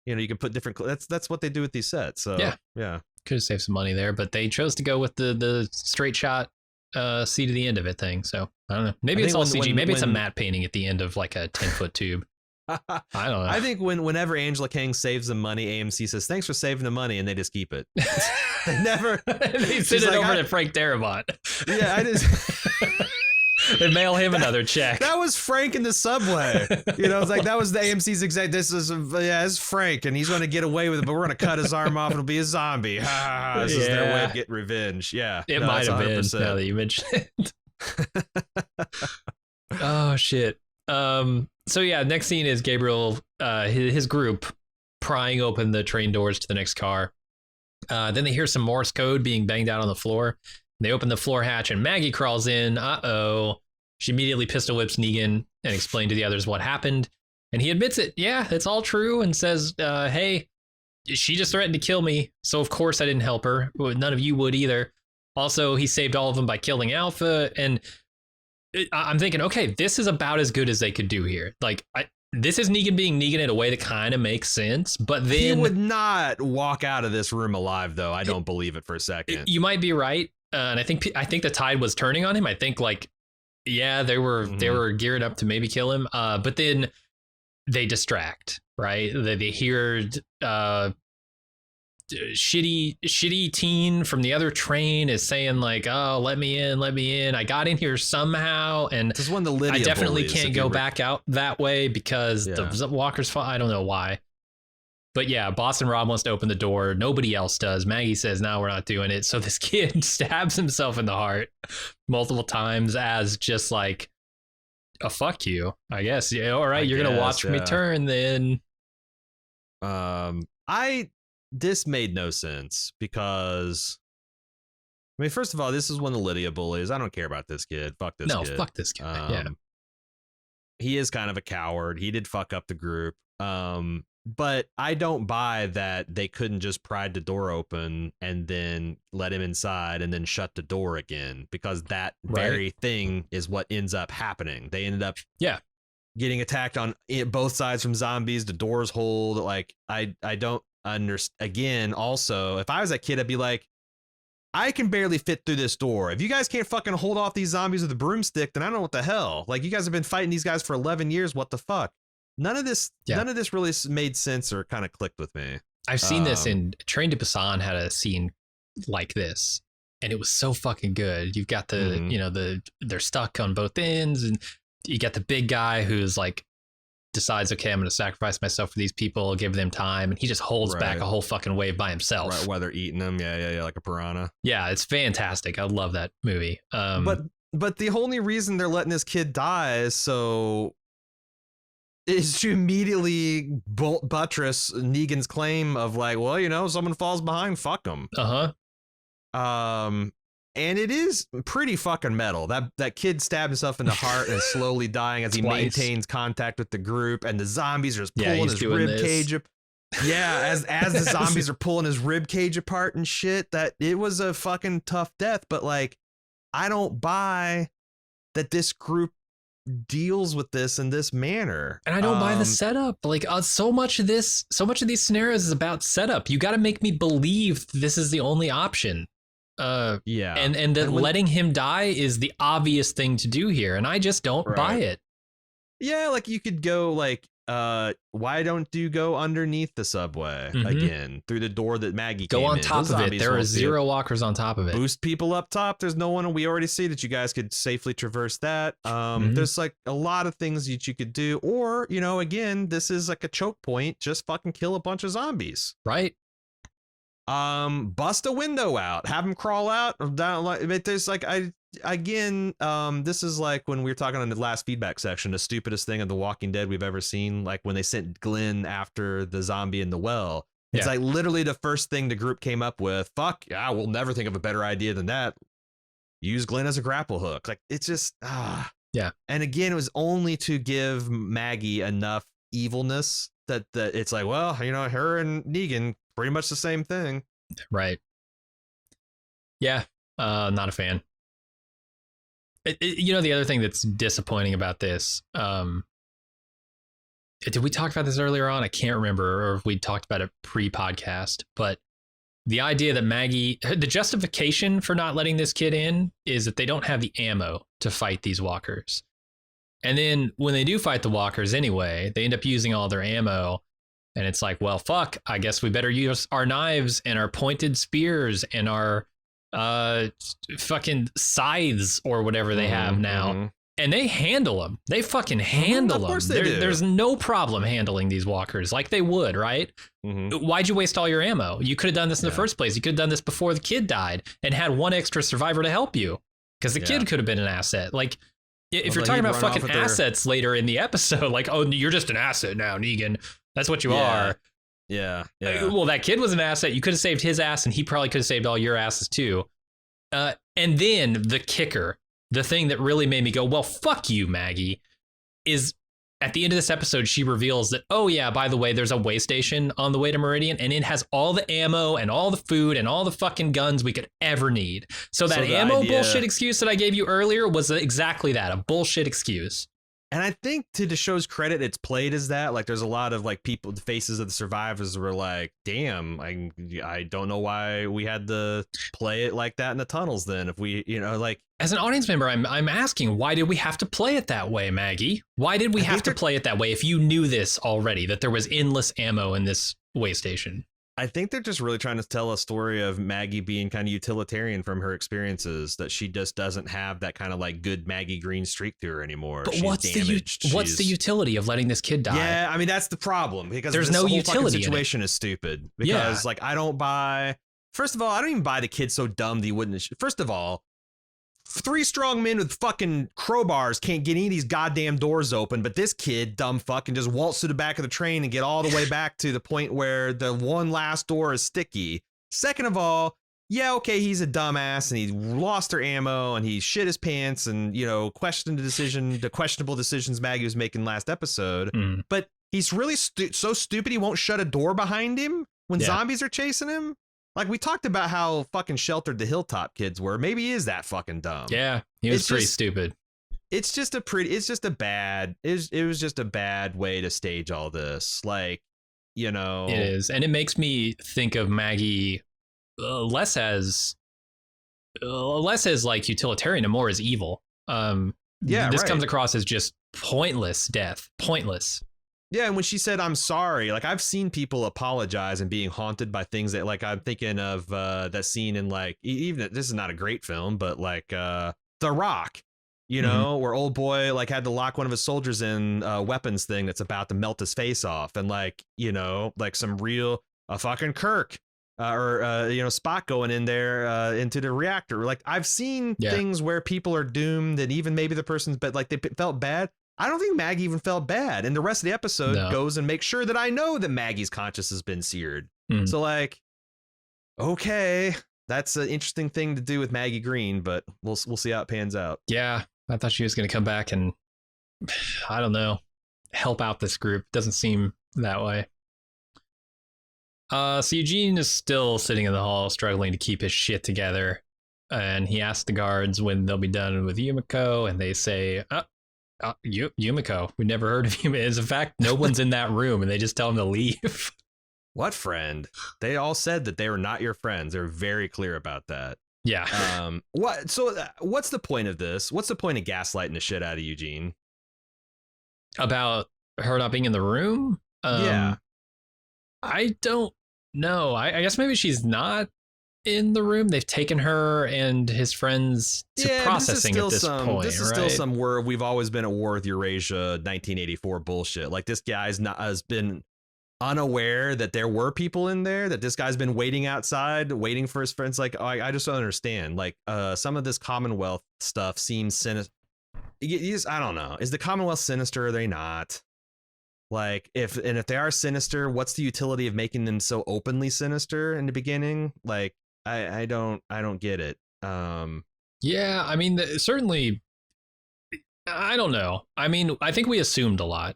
you can put different. That's what they do with these sets. So yeah. Could have saved some money there, but they chose to go with the straight shot see to the end of it thing. So I don't know. Maybe it's all CG. Maybe it's a matte painting at the end of like a 10-foot tube. I don't know. I think whenever Angela Kang saves them money, AMC says, "Thanks for saving the money," and they just keep it. They never. They send it over to Frank Darabont. Yeah, I just. And mail him another check. That was Frank in the subway. It's like that was the AMC's exact. This is Frank, and he's going to get away with it, but we're going to cut his arm off. It'll be a zombie. This is their way of getting revenge. Yeah, it might have been. Now that you mentioned it. Oh shit. So yeah, next scene is Gabriel, his group prying open the train doors to the next car. Then they hear some Morse code being banged out on the floor. They open the floor hatch and Maggie crawls in. She immediately pistol whips Negan and explained to the others what happened. And he admits it. Yeah, it's all true, and says, hey, she just threatened to kill me. So of course I didn't help her. None of you would either. Also, he saved all of them by killing Alpha. And I'm thinking, okay, this is about as good as they could do here. Like, this is Negan being Negan in a way that kind of makes sense. But then he would not walk out of this room alive, though. I don't believe it for a second. You might be right. And I think the tide was turning on him. I think they were geared up to maybe kill him. But then they distract, right? They hear shitty teen from the other train is saying like, "Oh, let me in. I got in here somehow." And this is one of the Lydia I definitely bullies, can't go back out that way because the walkers fall. I don't know why. But yeah, Boston Rob wants to open the door. Nobody else does. Maggie says, "No, we're not doing it." So this kid stabs himself in the heart multiple times as just like a fuck you, I guess. Yeah, all right, you're gonna watch me turn then. This made no sense because I mean, first of all, this is one of the Lydia bullies. I don't care about this kid. Fuck this kid. No, fuck this guy. Yeah. He is kind of a coward. He did fuck up the group. But I don't buy that they couldn't just pry the door open and then let him inside and then shut the door again, because that very thing is what ends up happening. They ended up getting attacked on both sides from zombies. The doors hold. Like, I don't understand. Again, also, if I was that kid, I'd be like, I can barely fit through this door. If you guys can't fucking hold off these zombies with a broomstick, then I don't know what the hell. Like, you guys have been fighting these guys for 11 years. What the fuck? None of this really made sense or kind of clicked with me. I've seen this in Train to Busan had a scene like this, and it was so fucking good. You've got the, they're stuck on both ends, and you got the big guy who's like, decides, okay, I'm going to sacrifice myself for these people, give them time, and he just holds back a whole fucking wave by himself. Right, while they're eating them, like a piranha. Yeah, it's fantastic. I love that movie. But the only reason they're letting this kid die is to immediately buttress Negan's claim of like, well, someone falls behind, fuck them. And it is pretty fucking metal. That kid stabbed himself in the heart and is slowly dying as he maintains contact with the group, and the zombies are just pulling his rib cage up. Yeah, as the zombies are pulling his rib cage apart and shit. That it was a fucking tough death, but like, I don't buy that this group deals with this in this manner. And I don't buy the setup. Like, so much of these scenarios is about setup. You got to make me believe this is the only option. And letting him die is the obvious thing to do here, and I just don't buy it. Yeah, like, you could go like, why don't you go underneath the subway again through the door that Maggie go came on in. top of it? There are 0 walkers on top of it. Boost people up top. There's no one. We already see that you guys could safely traverse that. There's like a lot of things that you could do, or again, this is like a choke point. Just fucking kill a bunch of zombies. Right. Bust a window out, have them crawl out or down. Like, there's like, this is like when we were talking on the last feedback section, the stupidest thing of The Walking Dead we've ever seen. Like when they sent Glenn after the zombie in the well. It's like literally the first thing the group came up with. Fuck yeah, we'll never think of a better idea than that. Use Glenn as a grapple hook. Like, it's just yeah. And again, it was only to give Maggie enough evilness that it's like, well, her and Negan pretty much the same thing. Right. Yeah. Not a fan. The other thing that's disappointing about this, did we talk about this earlier on? I can't remember, or if we talked about it pre-podcast, but the idea that Maggie, the justification for not letting this kid in is that they don't have the ammo to fight these walkers. And then when they do fight the walkers anyway, they end up using all their ammo. And it's like, well, fuck, I guess we better use our knives and our pointed spears and our fucking scythes or whatever they have now. And they handle them. They fucking handle them. Of course they do. There's no problem handling these walkers like they would, right? Why'd you waste all your ammo? You could have done this in the first place. You could have done this before the kid died and had one extra survivor to help you, because the kid could have been an asset. Like, if you're talking about fucking assets later in the episode, like, oh, you're just an asset now, Negan. That's what you are. Yeah. Well, that kid was an asset. You could have saved his ass, and he probably could have saved all your asses too. And then the kicker, the thing that really made me go, well, fuck you, Maggie, is at the end of this episode, she reveals that, oh yeah, by the way, there's a way station on the way to Meridian, and it has all the ammo and all the food and all the fucking guns we could ever need. So that ammo bullshit excuse that I gave you earlier was exactly that, a bullshit excuse. And I think, to the show's credit, it's played as that. Like, there's a lot of like people, the faces of the survivors were like, damn, I don't know why we had to play it like that in the tunnels then. If we, like, as an audience member, I'm asking, why did we have to play it that way, Maggie? Why did we have to play it that way if you knew this already, that there was endless ammo in this way station? I think they're just really trying to tell a story of Maggie being kind of utilitarian from her experiences, that she just doesn't have that kind of like good Maggie Green streak to her anymore. But what's the utility of letting this kid die? Yeah, I mean, that's the problem, because there's no utility. The situation is stupid, because like, I don't buy. First of all, I don't even buy the kid so dumb that he wouldn't. First of all, 3 strong men with fucking crowbars can't get any of these goddamn doors open, but this kid, dumb fuck, can just waltz to the back of the train and get all the way back to the point where the one last door is sticky. Second of all, yeah, okay, he's a dumbass and he lost her ammo and he shit his pants and, you know, questioned the questionable decisions Maggie was making last episode. But he's really so stupid he won't shut a door behind him when zombies are chasing him. Like, we talked about how fucking sheltered the Hilltop kids were. Maybe he is that fucking dumb. Yeah, he was pretty stupid. It was just a bad way to stage all this. Like, you know. It is. And it makes me think of Maggie less as like utilitarian and more as evil. This comes across as just pointless death. Pointless. Yeah, and when she said, I'm sorry, like, I've seen people apologize and being haunted by things that, like, I'm thinking of that scene in, like, even, this is not a great film, but, like, The Rock, you know, where old boy, like, had to lock one of his soldiers in a weapons thing that's about to melt his face off. And, like, you know, like some real, fucking Kirk or, you know, Spock going in there into the reactor. Like, I've seen things where people are doomed and even maybe the person's, but, like, they felt bad. I don't think Maggie even felt bad. And the rest of the episode goes and makes sure that I know that Maggie's conscience has been seared. So, like, okay, that's an interesting thing to do with Maggie Green, but we'll see how it pans out. Yeah, I thought she was going to come back and, I don't know, help out this group. Doesn't seem that way. So Eugene is still sitting in the hall, struggling to keep his shit together. And he asks the guards when they'll be done with Yumiko, and they say, Yumiko, we never heard of Yumiko. In fact, no one's in that room, and they just tell him to leave. What friend? They all said that they were not your friends. They're very clear about that. Yeah. What's the point of this? What's the point of gaslighting the shit out of Eugene? About her not being in the room? Yeah. I don't know. I guess maybe she's not in the room. They've taken her and his friends to processing at this point. This is still some word. We've always been at war with Eurasia 1984 bullshit. Like, this guy's has been unaware that there were people in there, that this guy's been waiting outside, waiting for his friends. Like, I just don't understand. Like, some of this Commonwealth stuff seems sinister. I don't know. Is the Commonwealth sinister? Or are they not? Like, if they are sinister, what's the utility of making them so openly sinister in the beginning? Like, I don't get it. Yeah, I mean, certainly, I don't know. I mean, I think we assumed a lot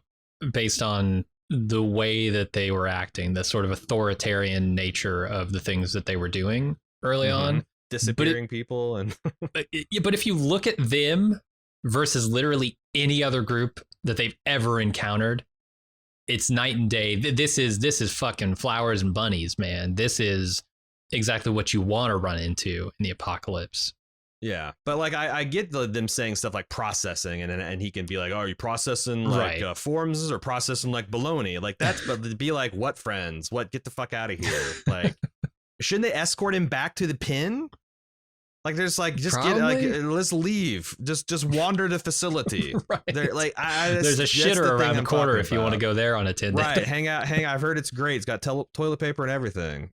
based on the way that they were acting, the sort of authoritarian nature of the things that they were doing early on. Disappearing people. And but if you look at them versus literally any other group that they've ever encountered, it's night and day. This is fucking flowers and bunnies, man. This is exactly what you want to run into in the apocalypse. Yeah, but like I get them saying stuff like processing, and he can be like, "Oh, are you processing like forms or processing like baloney?" Like, that's but be like, "What friends? What? Get the fuck out of here!" Like, shouldn't they escort him back to the pin? Like, there's like, just Probably. get like, let's leave. Just wander the facility. Right. Like, there's a shitter around the corner if you want to go there on a tin. Right. Hang out. I've heard it's great. It's got toilet paper and everything.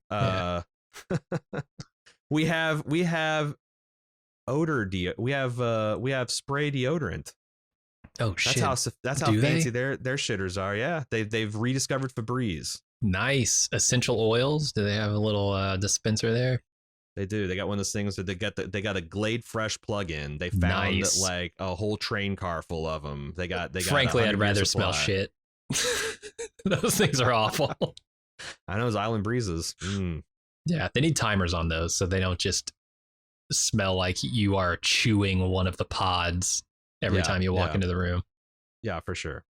We have odor we have spray deodorant. Oh shit. That's how fancy their shitters are. Yeah. They've rediscovered Febreze. Nice. Essential oils. Do they have a little dispenser there? They do. They got one of those things that they got a Glade Fresh plug-in. They found like a whole train car full of them. They got. Frankly, I'd rather smell shit. Those things are awful. I know, those Island Breezes. Yeah, they need timers on those so they don't just smell like you are chewing one of the pods every time you walk into the room. Yeah, for sure.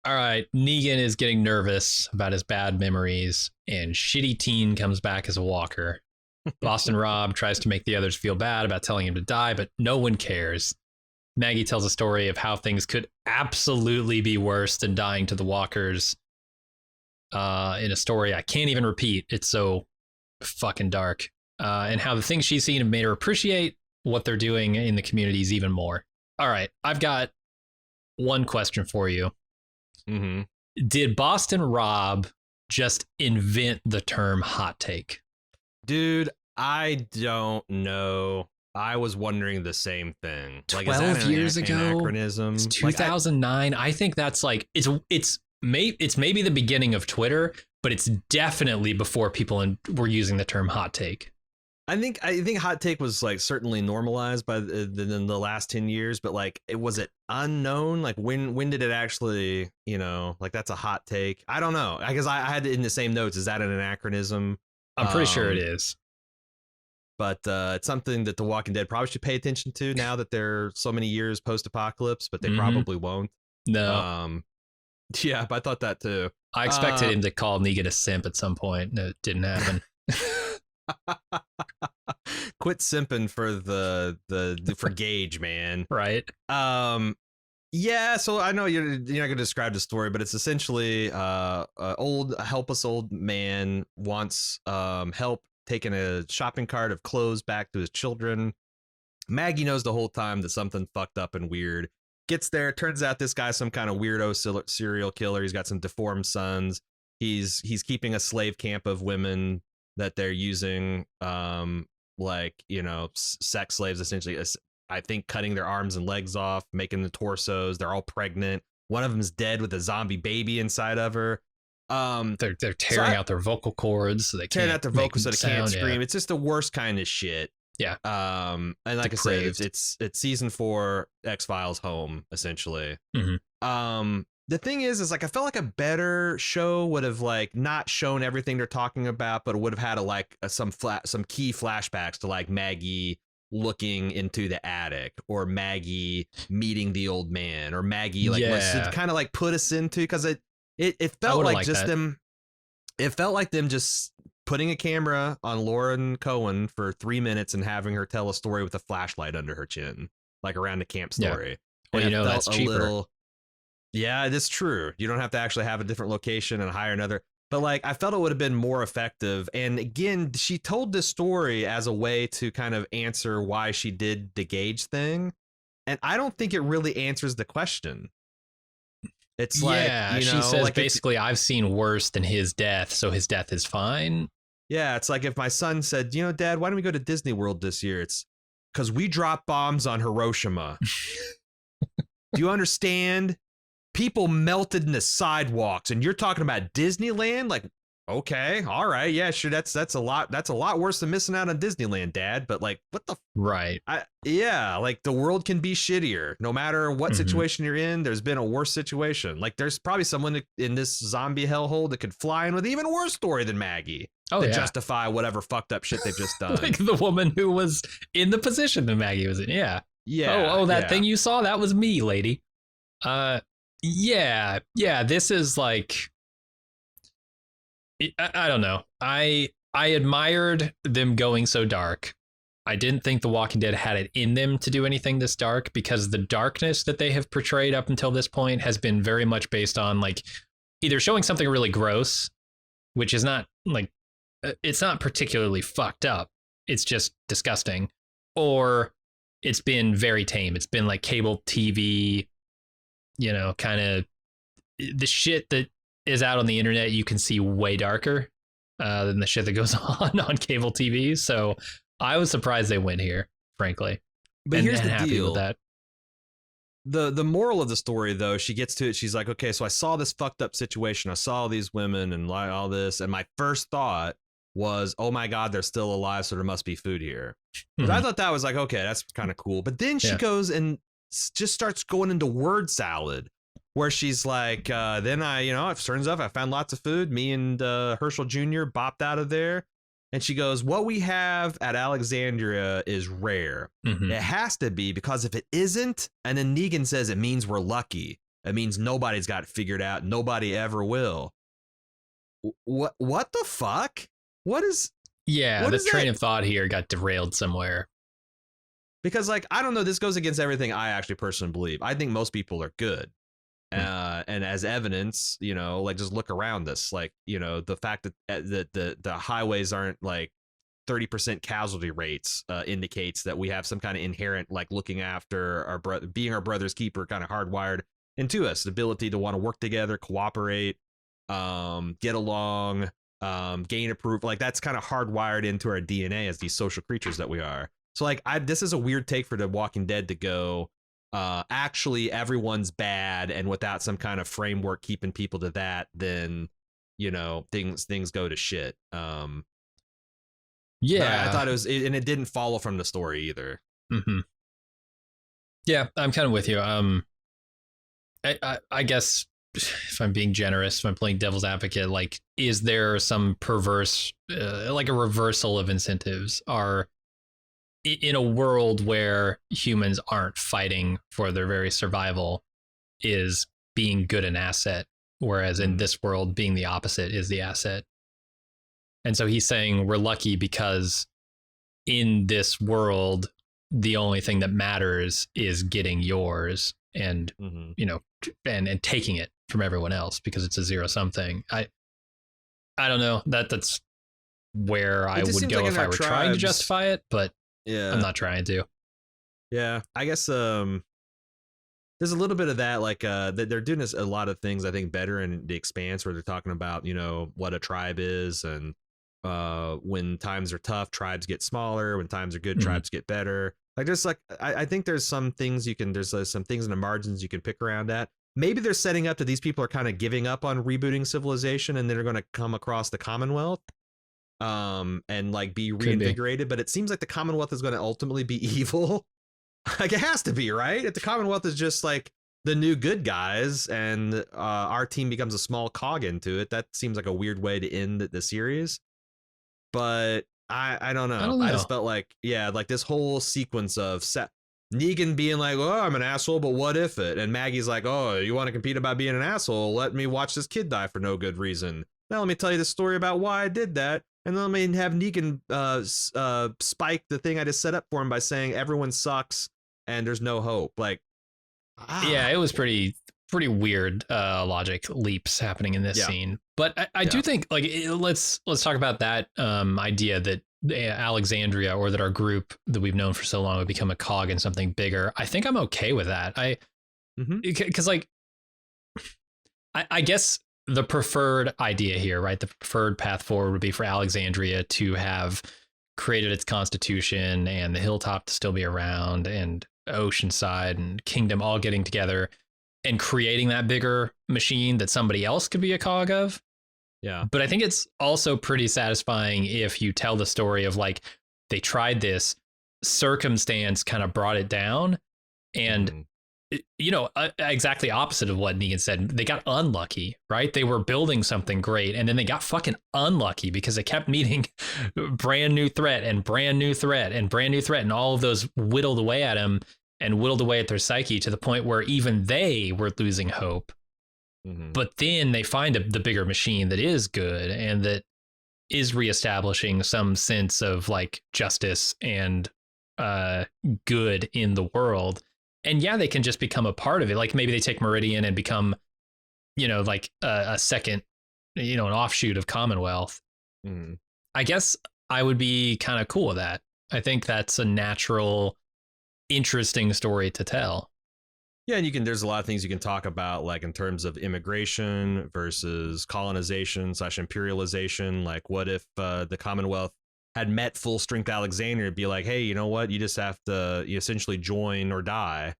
All right, Negan is getting nervous about his bad memories, and Shitty Teen comes back as a walker. Boston Rob tries to make the others feel bad about telling him to die, but no one cares. Maggie tells a story of how things could absolutely be worse than dying to the walkers in a story I can't even repeat. It's so fucking dark. And how the things she's seen have made her appreciate what they're doing in the communities even more. All right, I've got one question for you. Did Boston Rob just invent the term hot take? Dude, I don't know. I was wondering the same thing. 12 years ago? Anachronism? It's 2009. I think that's like, it's maybe the beginning of Twitter, but it's definitely before people were using the term hot take. I think hot take was like certainly normalized by the last 10 years, but like was it unknown? Like when did it actually, like that's a hot take? I don't know. I guess I had it in the same notes. Is that an anachronism? I'm pretty sure it is. But it's something that The Walking Dead probably should pay attention to now that they're so many years post-apocalypse, but they probably won't. No. Yeah, but I thought that too. I expected him to call Negan a simp at some point. No, it didn't happen. Quit simping for for Gage, man. Right. Yeah, so I know you're not gonna describe the story, but it's essentially a helpless old man wants help taking a shopping cart of clothes back to his children. Maggie knows the whole time that something fucked up and weird. Gets there, turns out this guy's some kind of weirdo serial killer. He's got some deformed sons. He's keeping a slave camp of women that they're using, sex slaves, essentially. I think cutting their arms and legs off, making the torsos. They're all pregnant. One of them's dead with a zombie baby inside of her. They're tearing out their vocal cords so they can't tearing out their vocals so they can't scream. Yeah. It's just the worst kind of shit. Yeah. And like Depraved. I said, it's season 4 X-Files home essentially. The thing is like I felt like a better show would have like not shown everything they're talking about, but it would have had some key flashbacks to like Maggie looking into the attic, or Maggie meeting the old man, or Maggie kind of like put us into, because it felt like just them. It felt like them just putting a camera on Lauren Cohen for 3 minutes and having her tell a story with a flashlight under her chin, like around the camp story. Well, and that's cheaper. Yeah, it is true. You don't have to actually have a different location and hire another. But like, I felt it would have been more effective. And again, she told this story as a way to kind of answer why she did the Gage thing. And I don't think it really answers the question. It's she says like basically, I've seen worse than his death, so his death is fine. Yeah, it's like if my son said, Dad, why don't we go to Disney World this year? It's because we dropped bombs on Hiroshima. Do you understand? People melted in the sidewalks, and you're talking about Disneyland? Like, okay, all right, yeah, sure. That's a lot worse than missing out on Disneyland, Dad. But like, what the right? Like the world can be shittier. No matter what situation you're in, there's been a worse situation. Like, there's probably someone in this zombie hellhole that could fly in with an even worse story than Maggie to justify whatever fucked up shit they've just done. Like the woman who was in the position that Maggie was in. Yeah. That thing you saw, that was me, lady. Yeah, this is like, I don't know. I admired them going so dark. I didn't think The Walking Dead had it in them to do anything this dark, because the darkness that they have portrayed up until this point has been very much based on like either showing something really gross, which is not like, it's not particularly fucked up. It's just disgusting. Or it's been very tame. It's been like cable TV, kind of the shit that is out on the internet. You can see way darker than the shit that goes on cable TV. So I was surprised they went here, frankly. But here's the happy deal. With that. The moral of the story, though, she gets to it. She's like, okay, so I saw this fucked up situation. I saw these women and all this. And my first thought was, oh my God, they're still alive. So there must be food here. I thought that was like, okay, that's kind of cool. But then she goes and just starts going into word salad, where she's like, then it turns out I found lots of food. Me and Herschel Jr. bopped out of there. And she goes, what we have at Alexandria is rare. It has to be, because if it isn't, and then Negan says it means we're lucky. It means nobody's got it figured out. Nobody ever will. What the fuck? What is... Yeah, the train of thought here got derailed somewhere. Because, like, I don't know, this goes against everything I actually personally believe. I think most people are good. And as evidence, like, just look around us. Like, the fact that the highways aren't like 30% casualty rates indicates that we have some kind of inherent, like, looking after our brother, being our brother's keeper, kind of hardwired into us. The ability to want to work together, cooperate, get along, gain approval. Like, that's kind of hardwired into our DNA as these social creatures that we are. So like, this is a weird take for The Walking Dead to go, actually everyone's bad, and without some kind of framework keeping people to that, then things go to shit. But I Yeah. thought and it didn't follow from the story either. Mm-hmm. Yeah, I'm kind of with you. I guess if I'm being generous, if I'm playing devil's advocate, like, is there some perverse, like a reversal of incentives? Are in a world where humans aren't fighting for their very survival, is being good an asset, whereas in this world, being the opposite is the asset. And so he's saying we're lucky because in this world, the only thing that matters is getting yours and, you know, and taking it from everyone else because it's a zero sum thing. I don't know, that's where I would go if I were trying to justify it, but I'm not trying to. Yeah, I guess there's a little bit of that, like that they're doing a lot of things I think better in the Expanse, where they're talking about, you know, what a tribe is, and when times are tough, tribes get smaller. When times are good, tribes get better. Like there's like I think there's some things you can there's some things in the margins you can pick around at. Maybe they're setting up that these people are kind of giving up on rebooting civilization, and they're going to come across the Commonwealth and like be reinvigorated. But it seems like the Commonwealth is going to ultimately be evil. Like it has to be, right? If the Commonwealth is just like the new good guys, and our team becomes a small cog into it, that seems like a weird way to end the series. But I don't know. I just felt like, yeah, like this whole sequence of Negan being like, oh, I'm an asshole, but what if it? And Maggie's like, oh, you want to compete about being an asshole? Let me watch this kid die for no good reason. Now let me tell you the story about why I did that. And then let me have Negan spike the thing I just set up for him by saying everyone sucks and there's no hope. Like, yeah, it was pretty weird logic leaps happening in this scene. But I do think, like, let's talk about that idea that Alexandria, or that our group that we've known for so long, would become a cog in something bigger. I think I'm okay with that. Because like, I guess the preferred idea here, right? The preferred path forward would be for Alexandria to have created its constitution and the hilltop to still be around, and Oceanside and Kingdom all getting together and creating that bigger machine that somebody else could be a cog of. Yeah. But I think it's also pretty satisfying if you tell the story of like, they tried this, circumstance kind of brought it down, and you know, exactly opposite of what Negan said. They got unlucky, right? They were building something great, and then they got fucking unlucky because they kept meeting brand new threat and brand new threat and brand new threat, and all of those whittled away at him and whittled away at their psyche to the point where even they were losing hope. But then they find the bigger machine that is good and that is reestablishing some sense of like justice and good in the world. And yeah, they can just become a part of it. Like maybe they take Meridian and become, you know, like a second, you know, an offshoot of Commonwealth. I guess I would be kind of cool with that. I think that's a natural, interesting story to tell. Yeah, and there's a lot of things you can talk about, like in terms of immigration versus colonization / imperialization. Like what if the Commonwealth had met full strength Alexander and be like, hey, you know what? You just have to essentially join or die.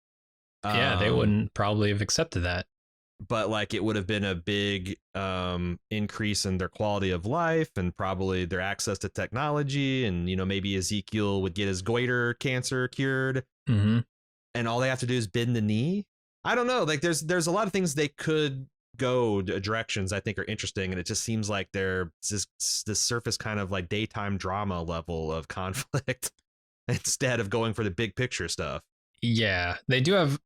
Yeah, they wouldn't probably have accepted that. But like it would have been a big increase in their quality of life and probably their access to technology. And, you know, maybe Ezekiel would get his goiter cancer cured. And all they have to do is bend the knee. I don't know. Like there's a lot of things they could go directions I think are interesting, and it just seems like they're this surface kind of like daytime drama level of conflict instead of going for the big picture stuff. Yeah, they do have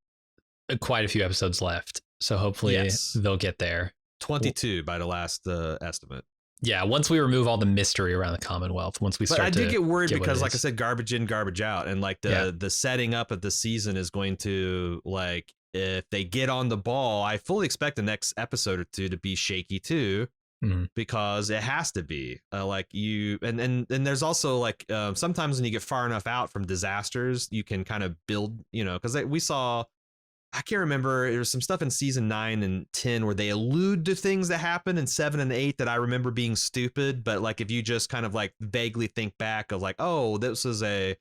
quite a few episodes left, so hopefully they'll get there. 22 by the last estimate. Yeah, once we remove all the mystery around the Commonwealth, once we start. But I did get worried because, like I said, garbage in, garbage out, and like the setting up of the season is going to, like, if they get on the ball, I fully expect the next episode or two to be shaky too, because it has to be like you and there's also like sometimes when you get far enough out from disasters, you can kind of build, you know, because we saw. I can't remember. There's some stuff in season 9 and 10 where they allude to things that happen in 7 and 8 that I remember being stupid. But like, if you just kind of like vaguely think back of like, oh, this is a,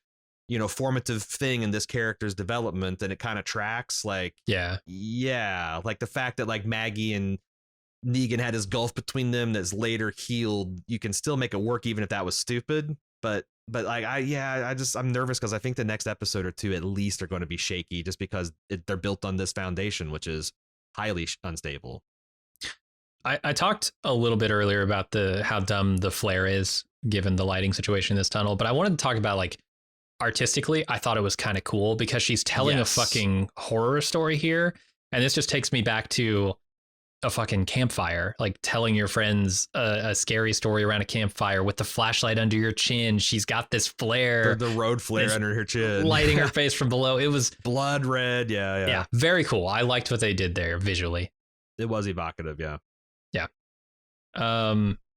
you know, formative thing in this character's development, and it kind of tracks. Like, yeah. Like the fact that like Maggie and Negan had this gulf between them that's later healed. You can still make it work even if that was stupid. but like I'm nervous because I think the next episode or two at least are going to be shaky just because they're built on this foundation, which is highly unstable. I talked a little bit earlier about how dumb the flare is given the lighting situation in this tunnel, but I wanted to talk about like artistically, I thought it was kind of cool because she's telling a fucking horror story here. And this just takes me back to a fucking campfire, like telling your friends a scary story around a campfire with the flashlight under your chin. She's got this flare, the road flare under her chin, lighting her face from below. It was blood red. Yeah. Very cool. I liked what they did there visually. It was evocative. Yeah.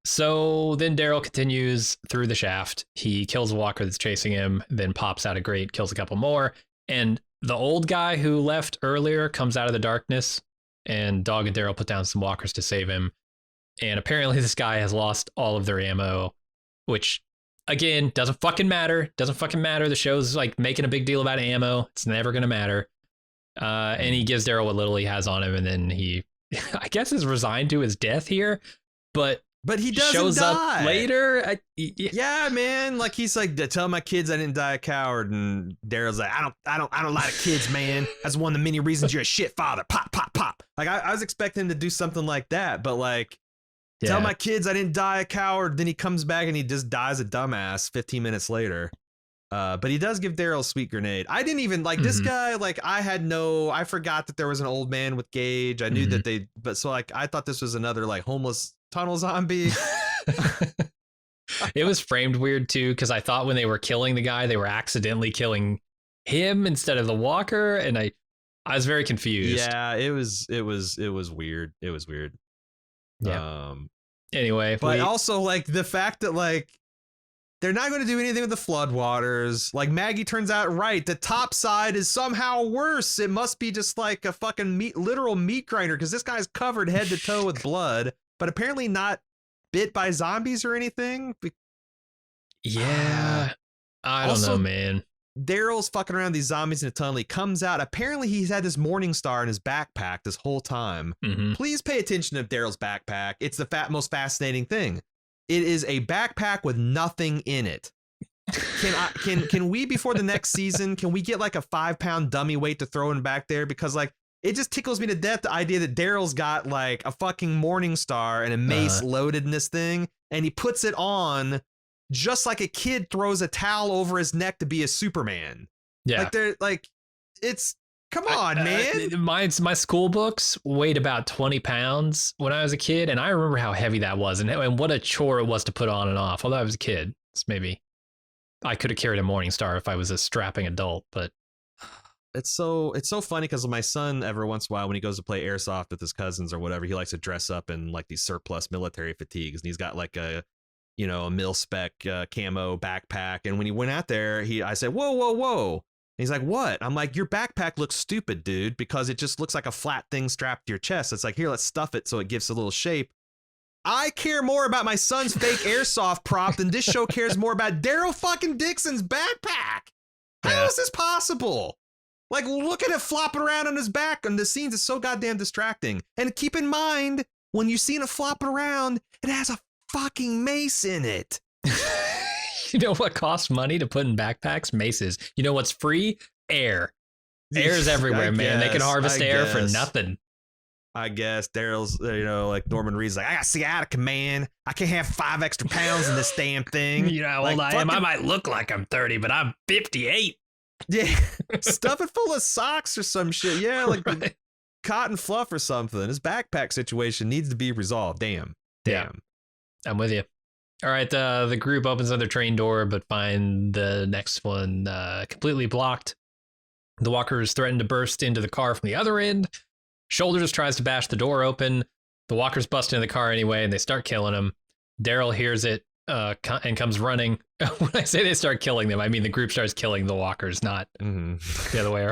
So then Daryl continues through the shaft. He kills a walker that's chasing him, then pops out a grate, kills a couple more. And the old guy who left earlier comes out of the darkness, and Dog and Daryl put down some walkers to save him. And apparently this guy has lost all of their ammo, which again, doesn't fucking matter. The show's like making a big deal about ammo. It's never going to matter. And he gives Daryl what little he has on him. And then he, I guess, is resigned to his death here, but he doesn't shows die. Up later. Yeah, man. Like he's like, tell my kids I didn't die a coward. And Daryl's like, I don't lie to kids, man. That's one of the many reasons you're a shit father. Pop, pop, pop. Like I was expecting him to do something like that, but like, tell my kids I didn't die a coward. Then he comes back and he just dies a dumbass 15 minutes later. But he does give Daryl a sweet grenade. I didn't even like this guy. Like I forgot that there was an old man with Gage. I knew that but so like, I thought this was another like homeless tunnel zombie. It was framed weird too, because I thought when they were killing the guy, they were accidentally killing him instead of the walker. And I was very confused. Yeah, it was weird. It was weird. Yeah. Anyway, but also like the fact that like they're not going to do anything with the floodwaters. Like Maggie turns out right. The top side is somehow worse. It must be just like a fucking literal meat grinder because this guy's covered head to toe with blood, but apparently not bit by zombies or anything. Yeah. I don't know, man. Daryl's fucking around these zombies in a tunnel. He comes out. Apparently he's had this Morning Star in his backpack this whole time. Please pay attention to Daryl's backpack. It's the most fascinating thing. It is a backpack with nothing in it. Can we before the next season, can we get like a 5-pound dummy weight to throw in back there? Because like it just tickles me to death the idea that Daryl's got like a fucking Morning Star and a mace loaded in this thing, and he puts it on just like a kid throws a towel over his neck to be a Superman. Yeah, like they're like, it's come on, man. My school books weighed about 20 pounds when I was a kid, and I remember how heavy that was, and what a chore it was to put on and off. Although I was a kid, it's maybe I could have carried a Morning Star if I was a strapping adult, but. It's so funny because my son every once in a while when he goes to play airsoft with his cousins or whatever, he likes to dress up in like these surplus military fatigues, and he's got like a mil spec camo backpack. And when he went out there, I said, whoa. And he's like, what? I'm like, your backpack looks stupid, dude, because it just looks like a flat thing strapped to your chest. It's like, here, let's stuff it so it gives a little shape. I care more about my son's fake airsoft prop than this show cares more about Daryl fucking Dixon's backpack. How is this possible? Like, look at it flopping around on his back, and the scenes is so goddamn distracting. And keep in mind, when you see it flopping around, it has a fucking mace in it. You know what costs money to put in backpacks? Maces. You know what's free? Air. Air's everywhere, man. They can harvest air for nothing. I guess Daryl's, like Norman Reed's like, I got sciatica, man. I can't have 5 extra pounds in this damn thing. You know how old I am? I might look like I'm 30, but I'm 58. Yeah, stuff it full of socks or some shit. Yeah, like cotton fluff or something. His backpack situation needs to be resolved. Damn. Yeah, I'm with you. All right, the group opens another train door, but find the next one completely blocked. The walkers threaten to burst into the car from the other end. Shoulders tries to bash the door open. The walkers bust into the car anyway, and they start killing him. Daryl hears it and comes running. When I say they start killing them, I mean the group starts killing the walkers, not the other way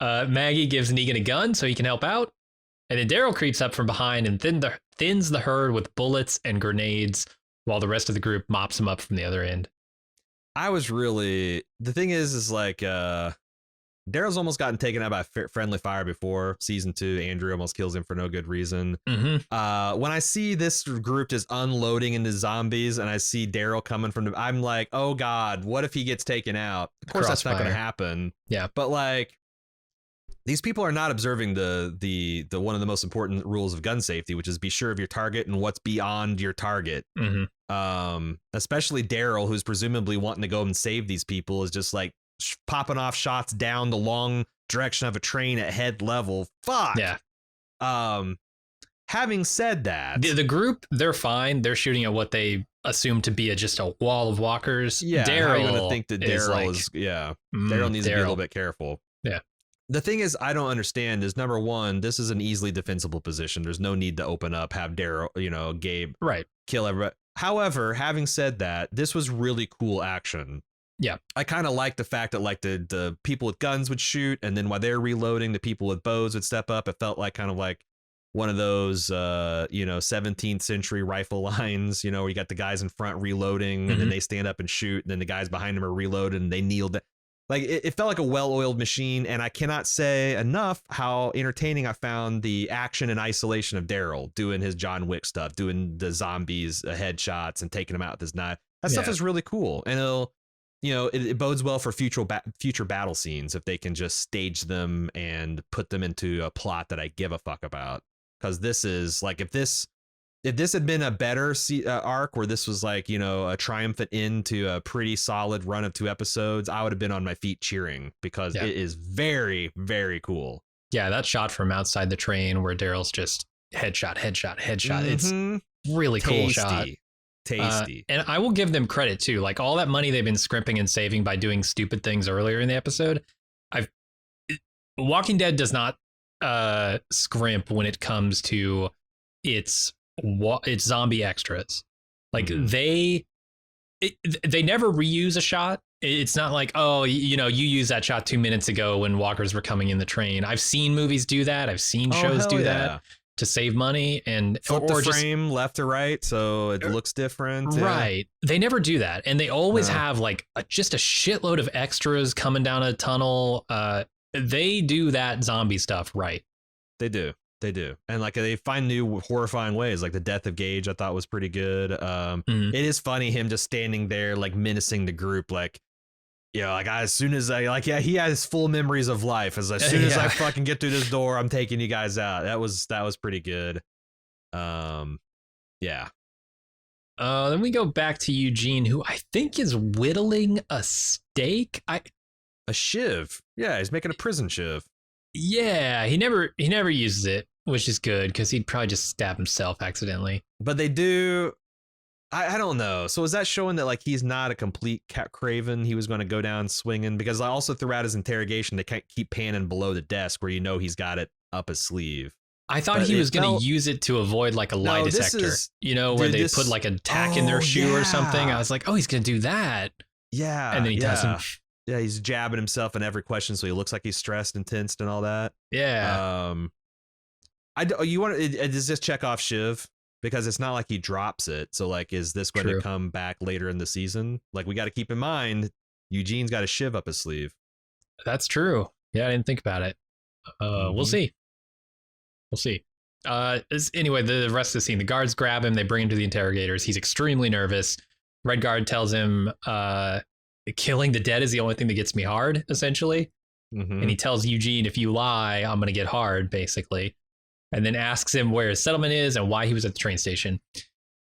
around. Maggie gives Negan a gun so he can help out. And then Daryl creeps up from behind and thins the herd with bullets and grenades while the rest of the group mops him up from the other end. The thing is like, Daryl's almost gotten taken out by friendly fire before season 2. Andrew almost kills him for no good reason. Mm-hmm. When I see this group just unloading into zombies and I see Daryl coming from the, I'm like, oh God, what if he gets taken out? Of course, that's not going to happen. Yeah. But like, these people are not observing the one of the most important rules of gun safety, which is be sure of your target and what's beyond your target. Especially Daryl, who's presumably wanting to go and save these people, is just like popping off shots down the long direction of a train at head level. Fuck. Yeah. Having said that, the group, they're fine. They're shooting at what they assume to be just a wall of walkers. Yeah. Daryl, you're gonna think that Daryl is Daryl needs to be a little bit careful. Yeah. The thing is, I don't understand is, number one, this is an easily defensible position. There's no need to open up, have Daryl, Gabe, right, kill everybody. However, having said that, this was really cool action. Yeah. I kind of like the fact that like the people with guns would shoot, and then while they're reloading, the people with bows would step up. It felt like kind of like one of those 17th century rifle lines, where you got the guys in front reloading and then they stand up and shoot, and then the guys behind them are reloaded and they kneel down. Like it felt like a well-oiled machine, and I cannot say enough how entertaining I found the action and isolation of Daryl doing his John Wick stuff, doing the zombies headshots and taking them out with his knife. That stuff is really cool, and it'll, it bodes well for future battle scenes if they can just stage them and put them into a plot that I give a fuck about. Because this is like, if this had been a better arc where this was like, a triumphant end to a pretty solid run of 2 episodes, I would have been on my feet cheering, because it is very, very cool. Yeah, that shot from outside the train where Daryl's just headshot. It's really cool shot. Tasty. And I will give them credit too. Like all that money they've been scrimping and saving by doing stupid things earlier in the episode. Walking Dead does not scrimp when it comes to its zombie extras. Like they never reuse a shot. It's not like, oh, you use that shot 2 minutes ago when walkers were coming in the train. I've seen movies do that. I've seen shows do that to save money and flip the frame left to right so it looks different. Right. They never do that. And they always have like just a shitload of extras coming down a tunnel. They do that zombie stuff right. They do. And like they find new horrifying ways, like the death of Gage I thought was pretty good. It is funny him just standing there like menacing the group, like, like as soon as he has full memories of life. As soon as I fucking get through this door, I'm taking you guys out. That was pretty good. Then we go back to Eugene, who I think is whittling a steak. A shiv. Yeah, he's making a prison shiv. Yeah, he never uses it, which is good because he'd probably just stab himself accidentally. But they do. I don't know. So is that showing that like he's not a complete craven? He was going to go down swinging, because I also throughout his interrogation they can't keep panning below the desk where he's got it up his sleeve. I thought he was going to use it to avoid like a lie detector, where they put like a tack in their shoe or something. I was like, oh, he's going to do that. Yeah, and then he doesn't. Yeah, he's jabbing himself in every question, so he looks like he's stressed and tensed and all that. Yeah. Does this check off Shiv? Because it's not like he drops it. So like, is this going to come back later in the season? Like, we got to keep in mind, Eugene's got a Shiv up his sleeve. That's true. Yeah, I didn't think about it. We'll see. Anyway, the rest of the scene, the guards grab him. They bring him to the interrogators. He's extremely nervous. Red Guard tells him, killing the dead is the only thing that gets me hard, essentially. And he tells Eugene, if you lie, I'm going to get hard, basically. And then asks him where his settlement is and why he was at the train station.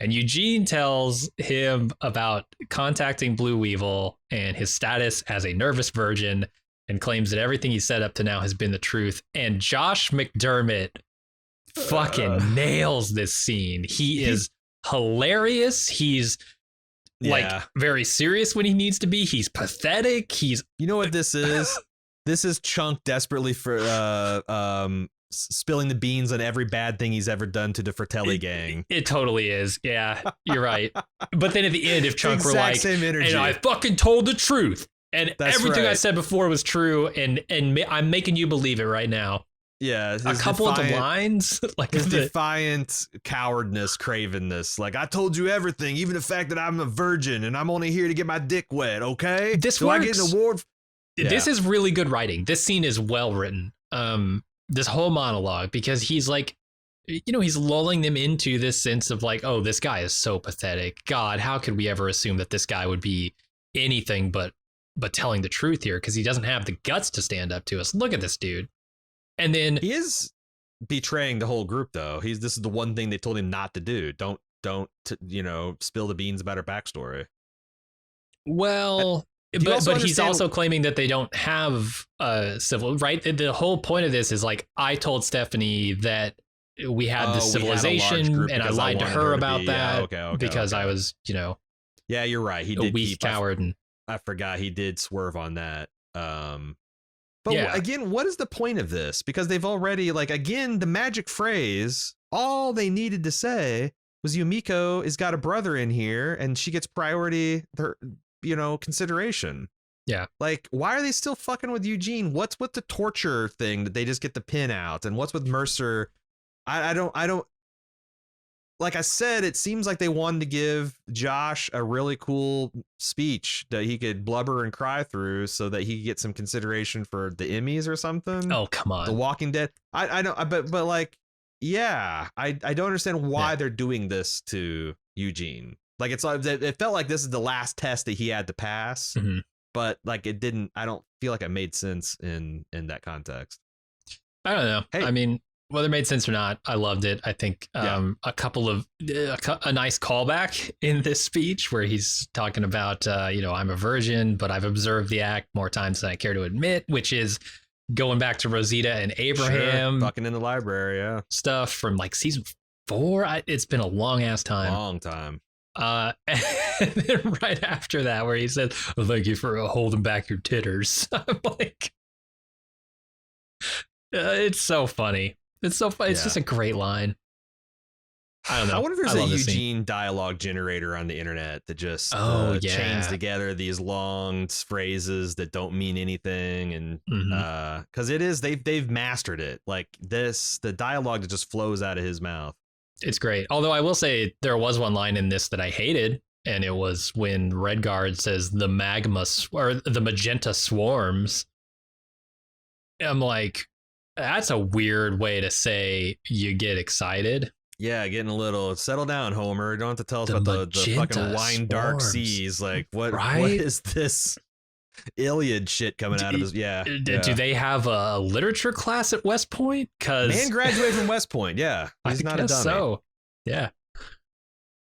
And Eugene tells him about contacting Blue Weevil and his status as a nervous virgin, and claims that everything he said up to now has been the truth. And Josh McDermott fucking nails this scene. He is hilarious. He's like very serious when he needs to be. He's pathetic. He's, what this is? This is Chunk desperately for spilling the beans on every bad thing he's ever done to the Fratelli gang. It totally is. Yeah, you're right. But then at the end, if Chunk were like, same energy. And I fucking told the truth, and everything I said before was true, and I'm making you believe it right now. Yeah, a couple of the lines, like his defiant cowardness, cravenness. Like, I told you everything, even the fact that I'm a virgin and I'm only here to get my dick wet. Okay, this works. I get an award? This is really good writing. This scene is well written. This whole monologue, because he's like, he's lulling them into this sense of like, oh, this guy is so pathetic. God, how could we ever assume that this guy would be anything but telling the truth here? Because he doesn't have the guts to stand up to us. Look at this dude. And then he is betraying the whole group, though. This is the one thing they told him not to do. Don't spill the beans about her backstory. Well, but he's also claiming that they don't have civil, right? The whole point of this is like, I told Stephanie that we had this civilization and I lied to her about that because I was, yeah, you're right. He did a weak coward. And I forgot he did swerve on that. But again, what is the point of this? Because they've already, like, again, the magic phrase, all they needed to say was Yumiko has got a brother in here and she gets priority, consideration. Yeah. Like, why are they still fucking with Eugene? What's with the torture thing that they just get the pin out? And what's with Mercer? I don't, like I said, it seems like they wanted to give Josh a really cool speech that he could blubber and cry through so that he could get some consideration for the Emmys or something. Oh, come on. The Walking Dead. I know, but like, yeah, I don't understand why they're doing this to Eugene. Like, it felt like this is the last test that he had to pass, but like it didn't. I don't feel like it made sense in that context. I don't know. Hey. I mean, whether it made sense or not, I loved it. I think a nice callback in this speech where he's talking about, I'm a virgin, but I've observed the act more times than I care to admit, which is going back to Rosita and Abraham. Fucking in the library, stuff from like season 4. It's been a long ass time. Long time. And then right after that, where he said, well, thank you for holding back your titters. I'm like, it's so funny. It's so funny. It's just a great line. I don't know. I wonder if there's a Eugene dialogue generator on the internet that just chains together these long phrases that don't mean anything, and because they've mastered it. Like the dialogue that just flows out of his mouth. It's great. Although I will say there was one line in this that I hated, and it was when Redguard says the magenta swarms. I'm like, that's a weird way to say you get excited. Yeah, getting a little, settle down, Homer. You don't have to tell us about the fucking wine dark seas. Like, what is this Iliad shit coming out of this? Yeah. Do they have a literature class at West Point? Man graduated from West Point. Yeah. He's not a dummy. So, yeah.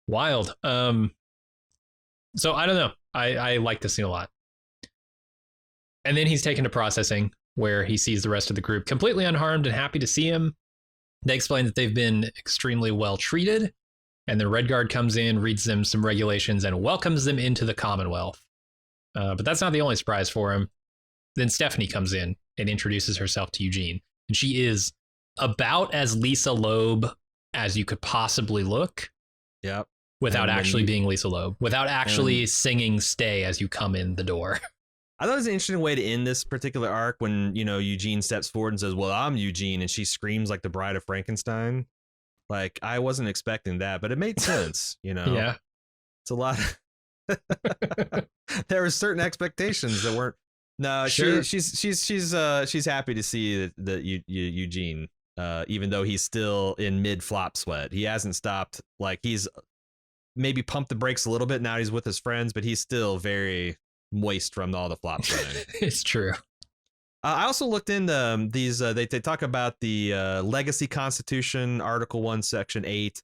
Wild. So I don't know. I like this scene a lot. And then he's taken to processing, where he sees the rest of the group completely unharmed and happy to see him. They explain that they've been extremely well treated, and then Redguard comes in, reads them some regulations, and welcomes them into the Commonwealth. But that's not the only surprise for him. Then Stephanie comes in and introduces herself to Eugene, and she is about as Lisa Loeb as you could possibly look. Yep. Without actually being Lisa Loeb, without actually singing "Stay" as you come in the door. I thought it was an interesting way to end this particular arc when, Eugene steps forward and says, well, I'm Eugene. And she screams like the Bride of Frankenstein. Like, I wasn't expecting that, but it made sense, Yeah. It's a lot. There were certain expectations that weren't. No, sure. she's happy to see that Eugene, even though he's still in mid flop sweat. He hasn't stopped. Like, he's maybe pumped the brakes a little bit. Now he's with his friends, but he's still very moist from all the flop sweating. It's true. I also looked into these. They talk about the Legacy Constitution, Article 1, Section 8.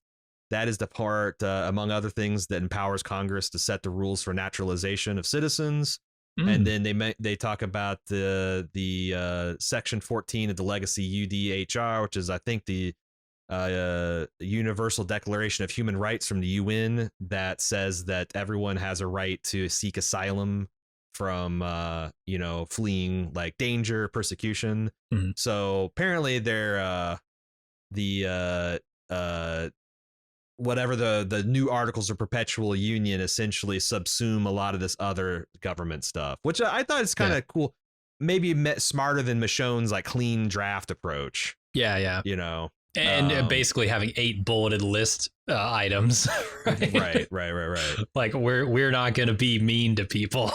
That is the part, among other things, that empowers Congress to set the rules for naturalization of citizens. And then they talk about the Section 14 of the Legacy UDHR, which is, I think, the Universal Declaration of Human Rights from the UN, that says that everyone has a right to seek asylum from fleeing like danger, persecution. So apparently they're whatever the new articles of perpetual union essentially subsume a lot of this other government stuff, which I thought is kind of cool. Maybe smarter than Michonne's like clean draft approach. Yeah. And basically having 8 bulleted list items. Right. Right. Like we're not going to be mean to people.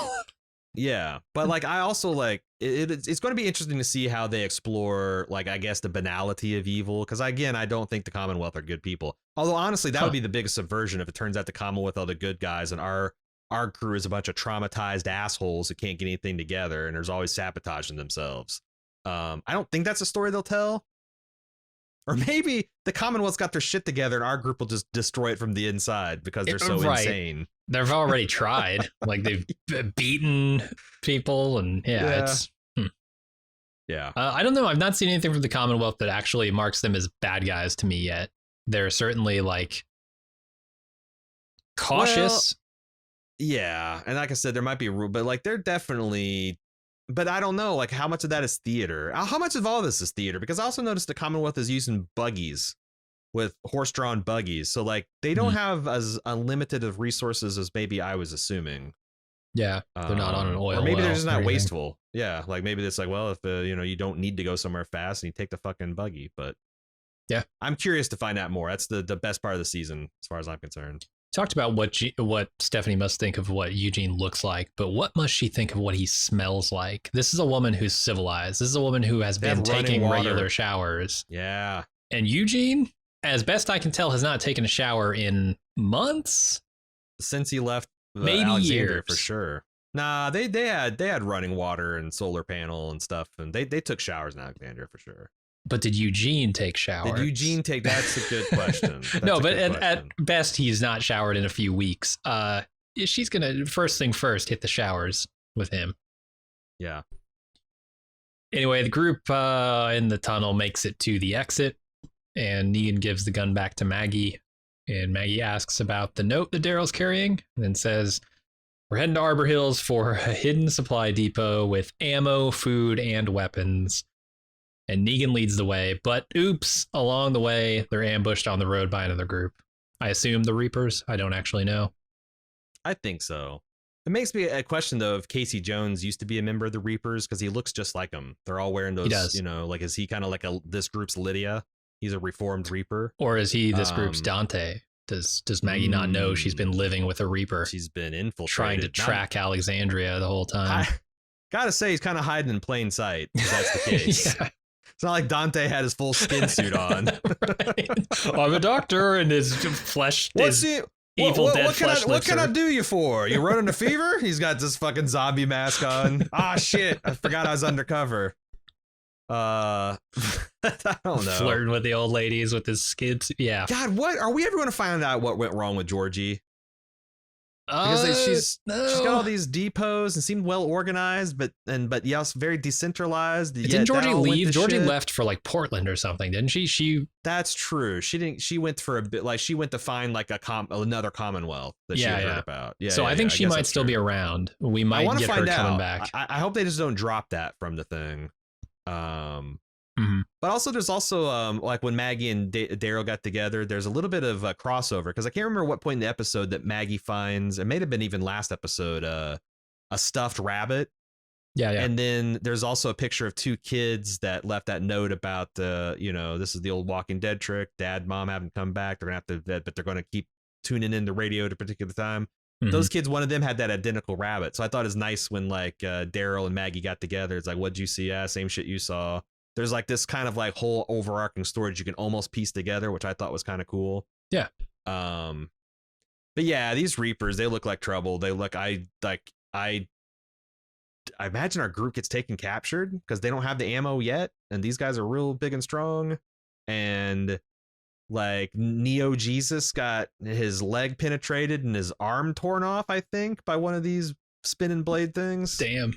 Yeah, but like I also like it's going to be interesting to see how they explore like I guess the banality of evil because again I don't think the Commonwealth are good people. Although honestly that would be the biggest subversion if it turns out the Commonwealth are the good guys and our crew is a bunch of traumatized assholes who can't get anything together and there's always sabotaging themselves. I don't think that's a story they'll tell. Or maybe the Commonwealth's got their shit together and our group will just destroy it from the inside because they're so insane. They've already tried. Like they've beaten people and it's. Yeah. I don't know. I've not seen anything from the Commonwealth that actually marks them as bad guys to me yet. They're certainly like cautious. Well, yeah. And like I said, there might be a rule, but like they're definitely. But I don't know, like how much of that is theater? How much of all this is theater? Because I also noticed the Commonwealth is using buggies with horse-drawn buggies. So like they don't have as unlimited of resources as maybe I was assuming. Yeah, they're not on an oil. Or maybe well they're just not wasteful. Yeah, like maybe it's like, well, if you don't need to go somewhere fast and you take the fucking buggy. But yeah, I'm curious to find out more. That's the best part of the season, as far as I'm concerned. Talked about what Stephanie must think of what Eugene looks like, but what must she think of what he smells like? This is a woman who's civilized. This is a woman who has been taking regular showers. Yeah. And Eugene, as best I can tell, has not taken a shower in months. Since he left maybe Alexandria, years. for sure. Nah, they had running water and solar panel and stuff, and they took showers in Alexandria for sure. But did Eugene take showers? Did Eugene take? That's a good question. No, but at best, he's not showered in a few weeks. She's gonna first thing first hit the showers with him. Yeah. Anyway, the group in the tunnel makes it to the exit, and Negan gives the gun back to Maggie, and Maggie asks about the note that Daryl's carrying, and then says, "We're heading to Arbor Hills for a hidden supply depot with ammo, food, and weapons." And Negan leads the way, but oops, along the way, they're ambushed on the road by another group. I assume the Reapers. I don't actually know. I think so. It makes me a question, though, if Casey Jones used to be a member of the Reapers, because he looks just like them. They're all wearing those, like, is he kind of like this group's Lydia? He's a reformed Reaper. Or is he this group's Dante? Does Maggie not know she's been living with a Reaper? She's been infiltrated. Trying to track Alexandria the whole time. Gotta say, he's kind of hiding in plain sight, if that's the case. Yeah. It's not like Dante had his full skin suit on. Right. I'm a doctor, and his flesh is evil dead flesh. What can I do you for? You running a fever? He's got this fucking zombie mask on. Ah, shit. I forgot I was undercover. I don't know. Flirting with the old ladies with his skids. Yeah. God, what? Are we ever going to find out what went wrong with Georgie? Because she's got all these depots and seemed well organized, but yes, very decentralized. Didn't Georgie leave? Georgie left for like Portland or something, didn't she? That's true. She didn't. She went for a bit. Like she went to find like another Commonwealth that she heard about. Yeah. So I think she might still be around. We might get her coming back. I hope they just don't drop that from the thing. But also there's also like when Maggie and Daryl got together, there's a little bit of a crossover because I can't remember what point in the episode that Maggie finds, it may have been even last episode, a stuffed rabbit. Yeah. And then there's also a picture of two kids that left that note about this is the old Walking Dead trick. Dad, mom haven't come back. They're gonna have to, but they're gonna keep tuning in the radio at a particular time. Those kids, one of them had that identical rabbit. So I thought it was nice when like Daryl and Maggie got together. It's like, what'd you see? Yeah, same shit you saw. There's like this kind of like whole overarching story that you can almost piece together, which I thought was kind of cool. Yeah. But yeah, these Reapers, they look like trouble. They look, I imagine our group gets captured because they don't have the ammo yet. And these guys are real big and strong. And like Neo Jesus got his leg penetrated and his arm torn off, I think, by one of these spinning blade things. Damn.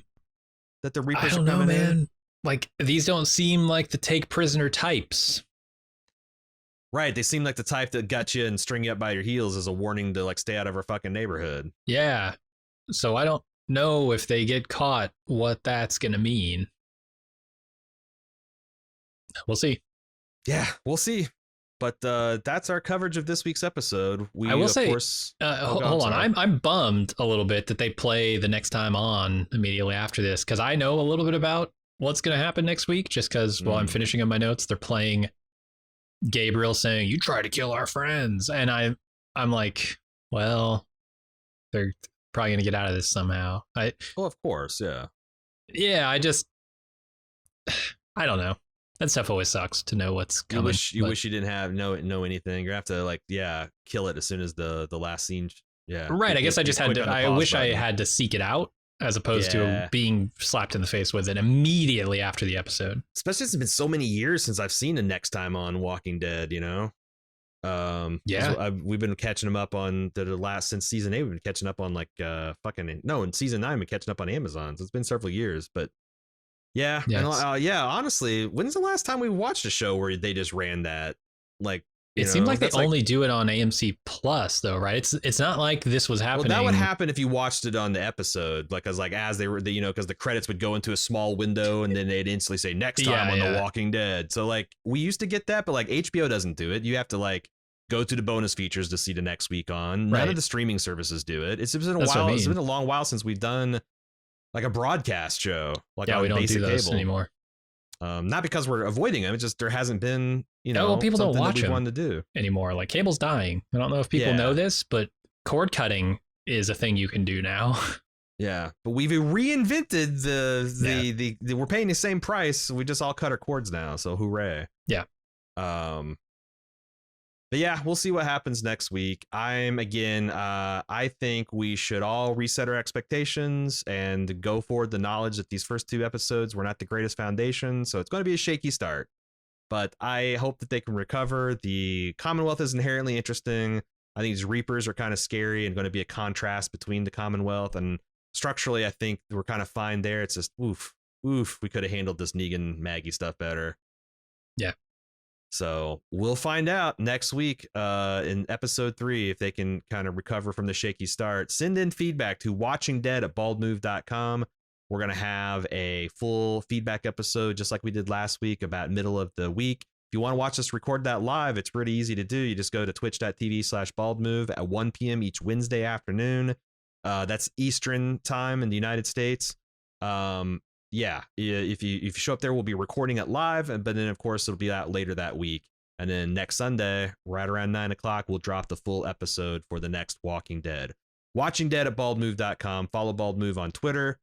That the Reapers are coming in. Like, these don't seem like the take prisoner types. Right. They seem like the type that got you and string you up by your heels as a warning to like stay out of our fucking neighborhood. Yeah. So I don't know if they get caught what that's going to mean. We'll see. Yeah, we'll see. But that's our coverage of this week's episode. I will say, hold on. I'm bummed a little bit that they play the next time on immediately after this because I know a little bit about what's going to happen next week just because while I'm finishing up my notes, they're playing Gabriel saying, "You try to kill our friends." And I'm like, well, they're probably gonna get out of this somehow. Well, of course, yeah. Yeah, I don't know. That stuff always sucks to know what's coming. You wish you didn't have know anything. You have to like kill it as soon as the last scene. Yeah, right. I guess I just had to. I wish I had to seek it out as opposed to being slapped in the face with it immediately after the episode. Especially since it's been so many years since I've seen the next time on Walking Dead. You know. We've been catching them up on the last since season 8. We've been catching up on like in season 9 we're catching up on Amazon. So it's been several years, but yeah. Honestly, when's the last time we watched a show where they just ran that? Like, it seems like they only do it on AMC Plus, though, right? It's not like this was happening. Well, that would happen if you watched it on the episode, like as they were, because the credits would go into a small window and then they'd instantly say next time on The Walking Dead. So like we used to get that, but like HBO doesn't do it. You have to like go to the bonus features to see the next week on. None of the streaming services do it. It's been a while. It's been a long while since we've done like a broadcast show. Like we don't do those anymore. Not because we're avoiding them. It's just there hasn't been, people don't watch them wanted to do anymore. Like cable's dying. I don't know if people know this, but cord cutting is a thing you can do now. Yeah, but we've reinvented the we're paying the same price. We just all cut our cords now. So hooray! Yeah. But yeah, we'll see what happens next week. I think we should all reset our expectations and go forward the knowledge that these first 2 episodes were not the greatest foundation. So it's going to be a shaky start, but I hope that they can recover. The Commonwealth is inherently interesting. I think these Reapers are kind of scary and going to be a contrast between the Commonwealth, and structurally, I think we're kind of fine there. It's just, oof, we could have handled this Negan Maggie stuff better. Yeah. So we'll find out next week in episode 3 if they can kind of recover from the shaky start. Send in feedback to watchingdead@baldmove.com. We're going to have a full feedback episode just like we did last week about middle of the week. If you want to watch us record that live, it's pretty easy to do. You just go to twitch.tv/baldmove at 1 p.m. each Wednesday afternoon. That's Eastern time in the United States. If you show up there, we'll be recording it live, but then of course it'll be out later that week. And then next Sunday, right around 9:00, we'll drop the full episode for the next Walking Dead. WatchingDead@baldmove.com. Follow Bald Move on Twitter,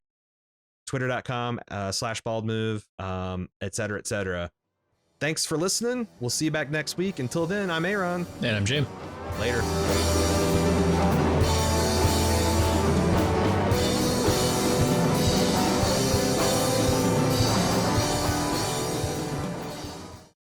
twitter.com/baldmove, etc., etc. Thanks for listening. We'll see you back next week. Until then, I'm Acheron. And I'm Jim. Later.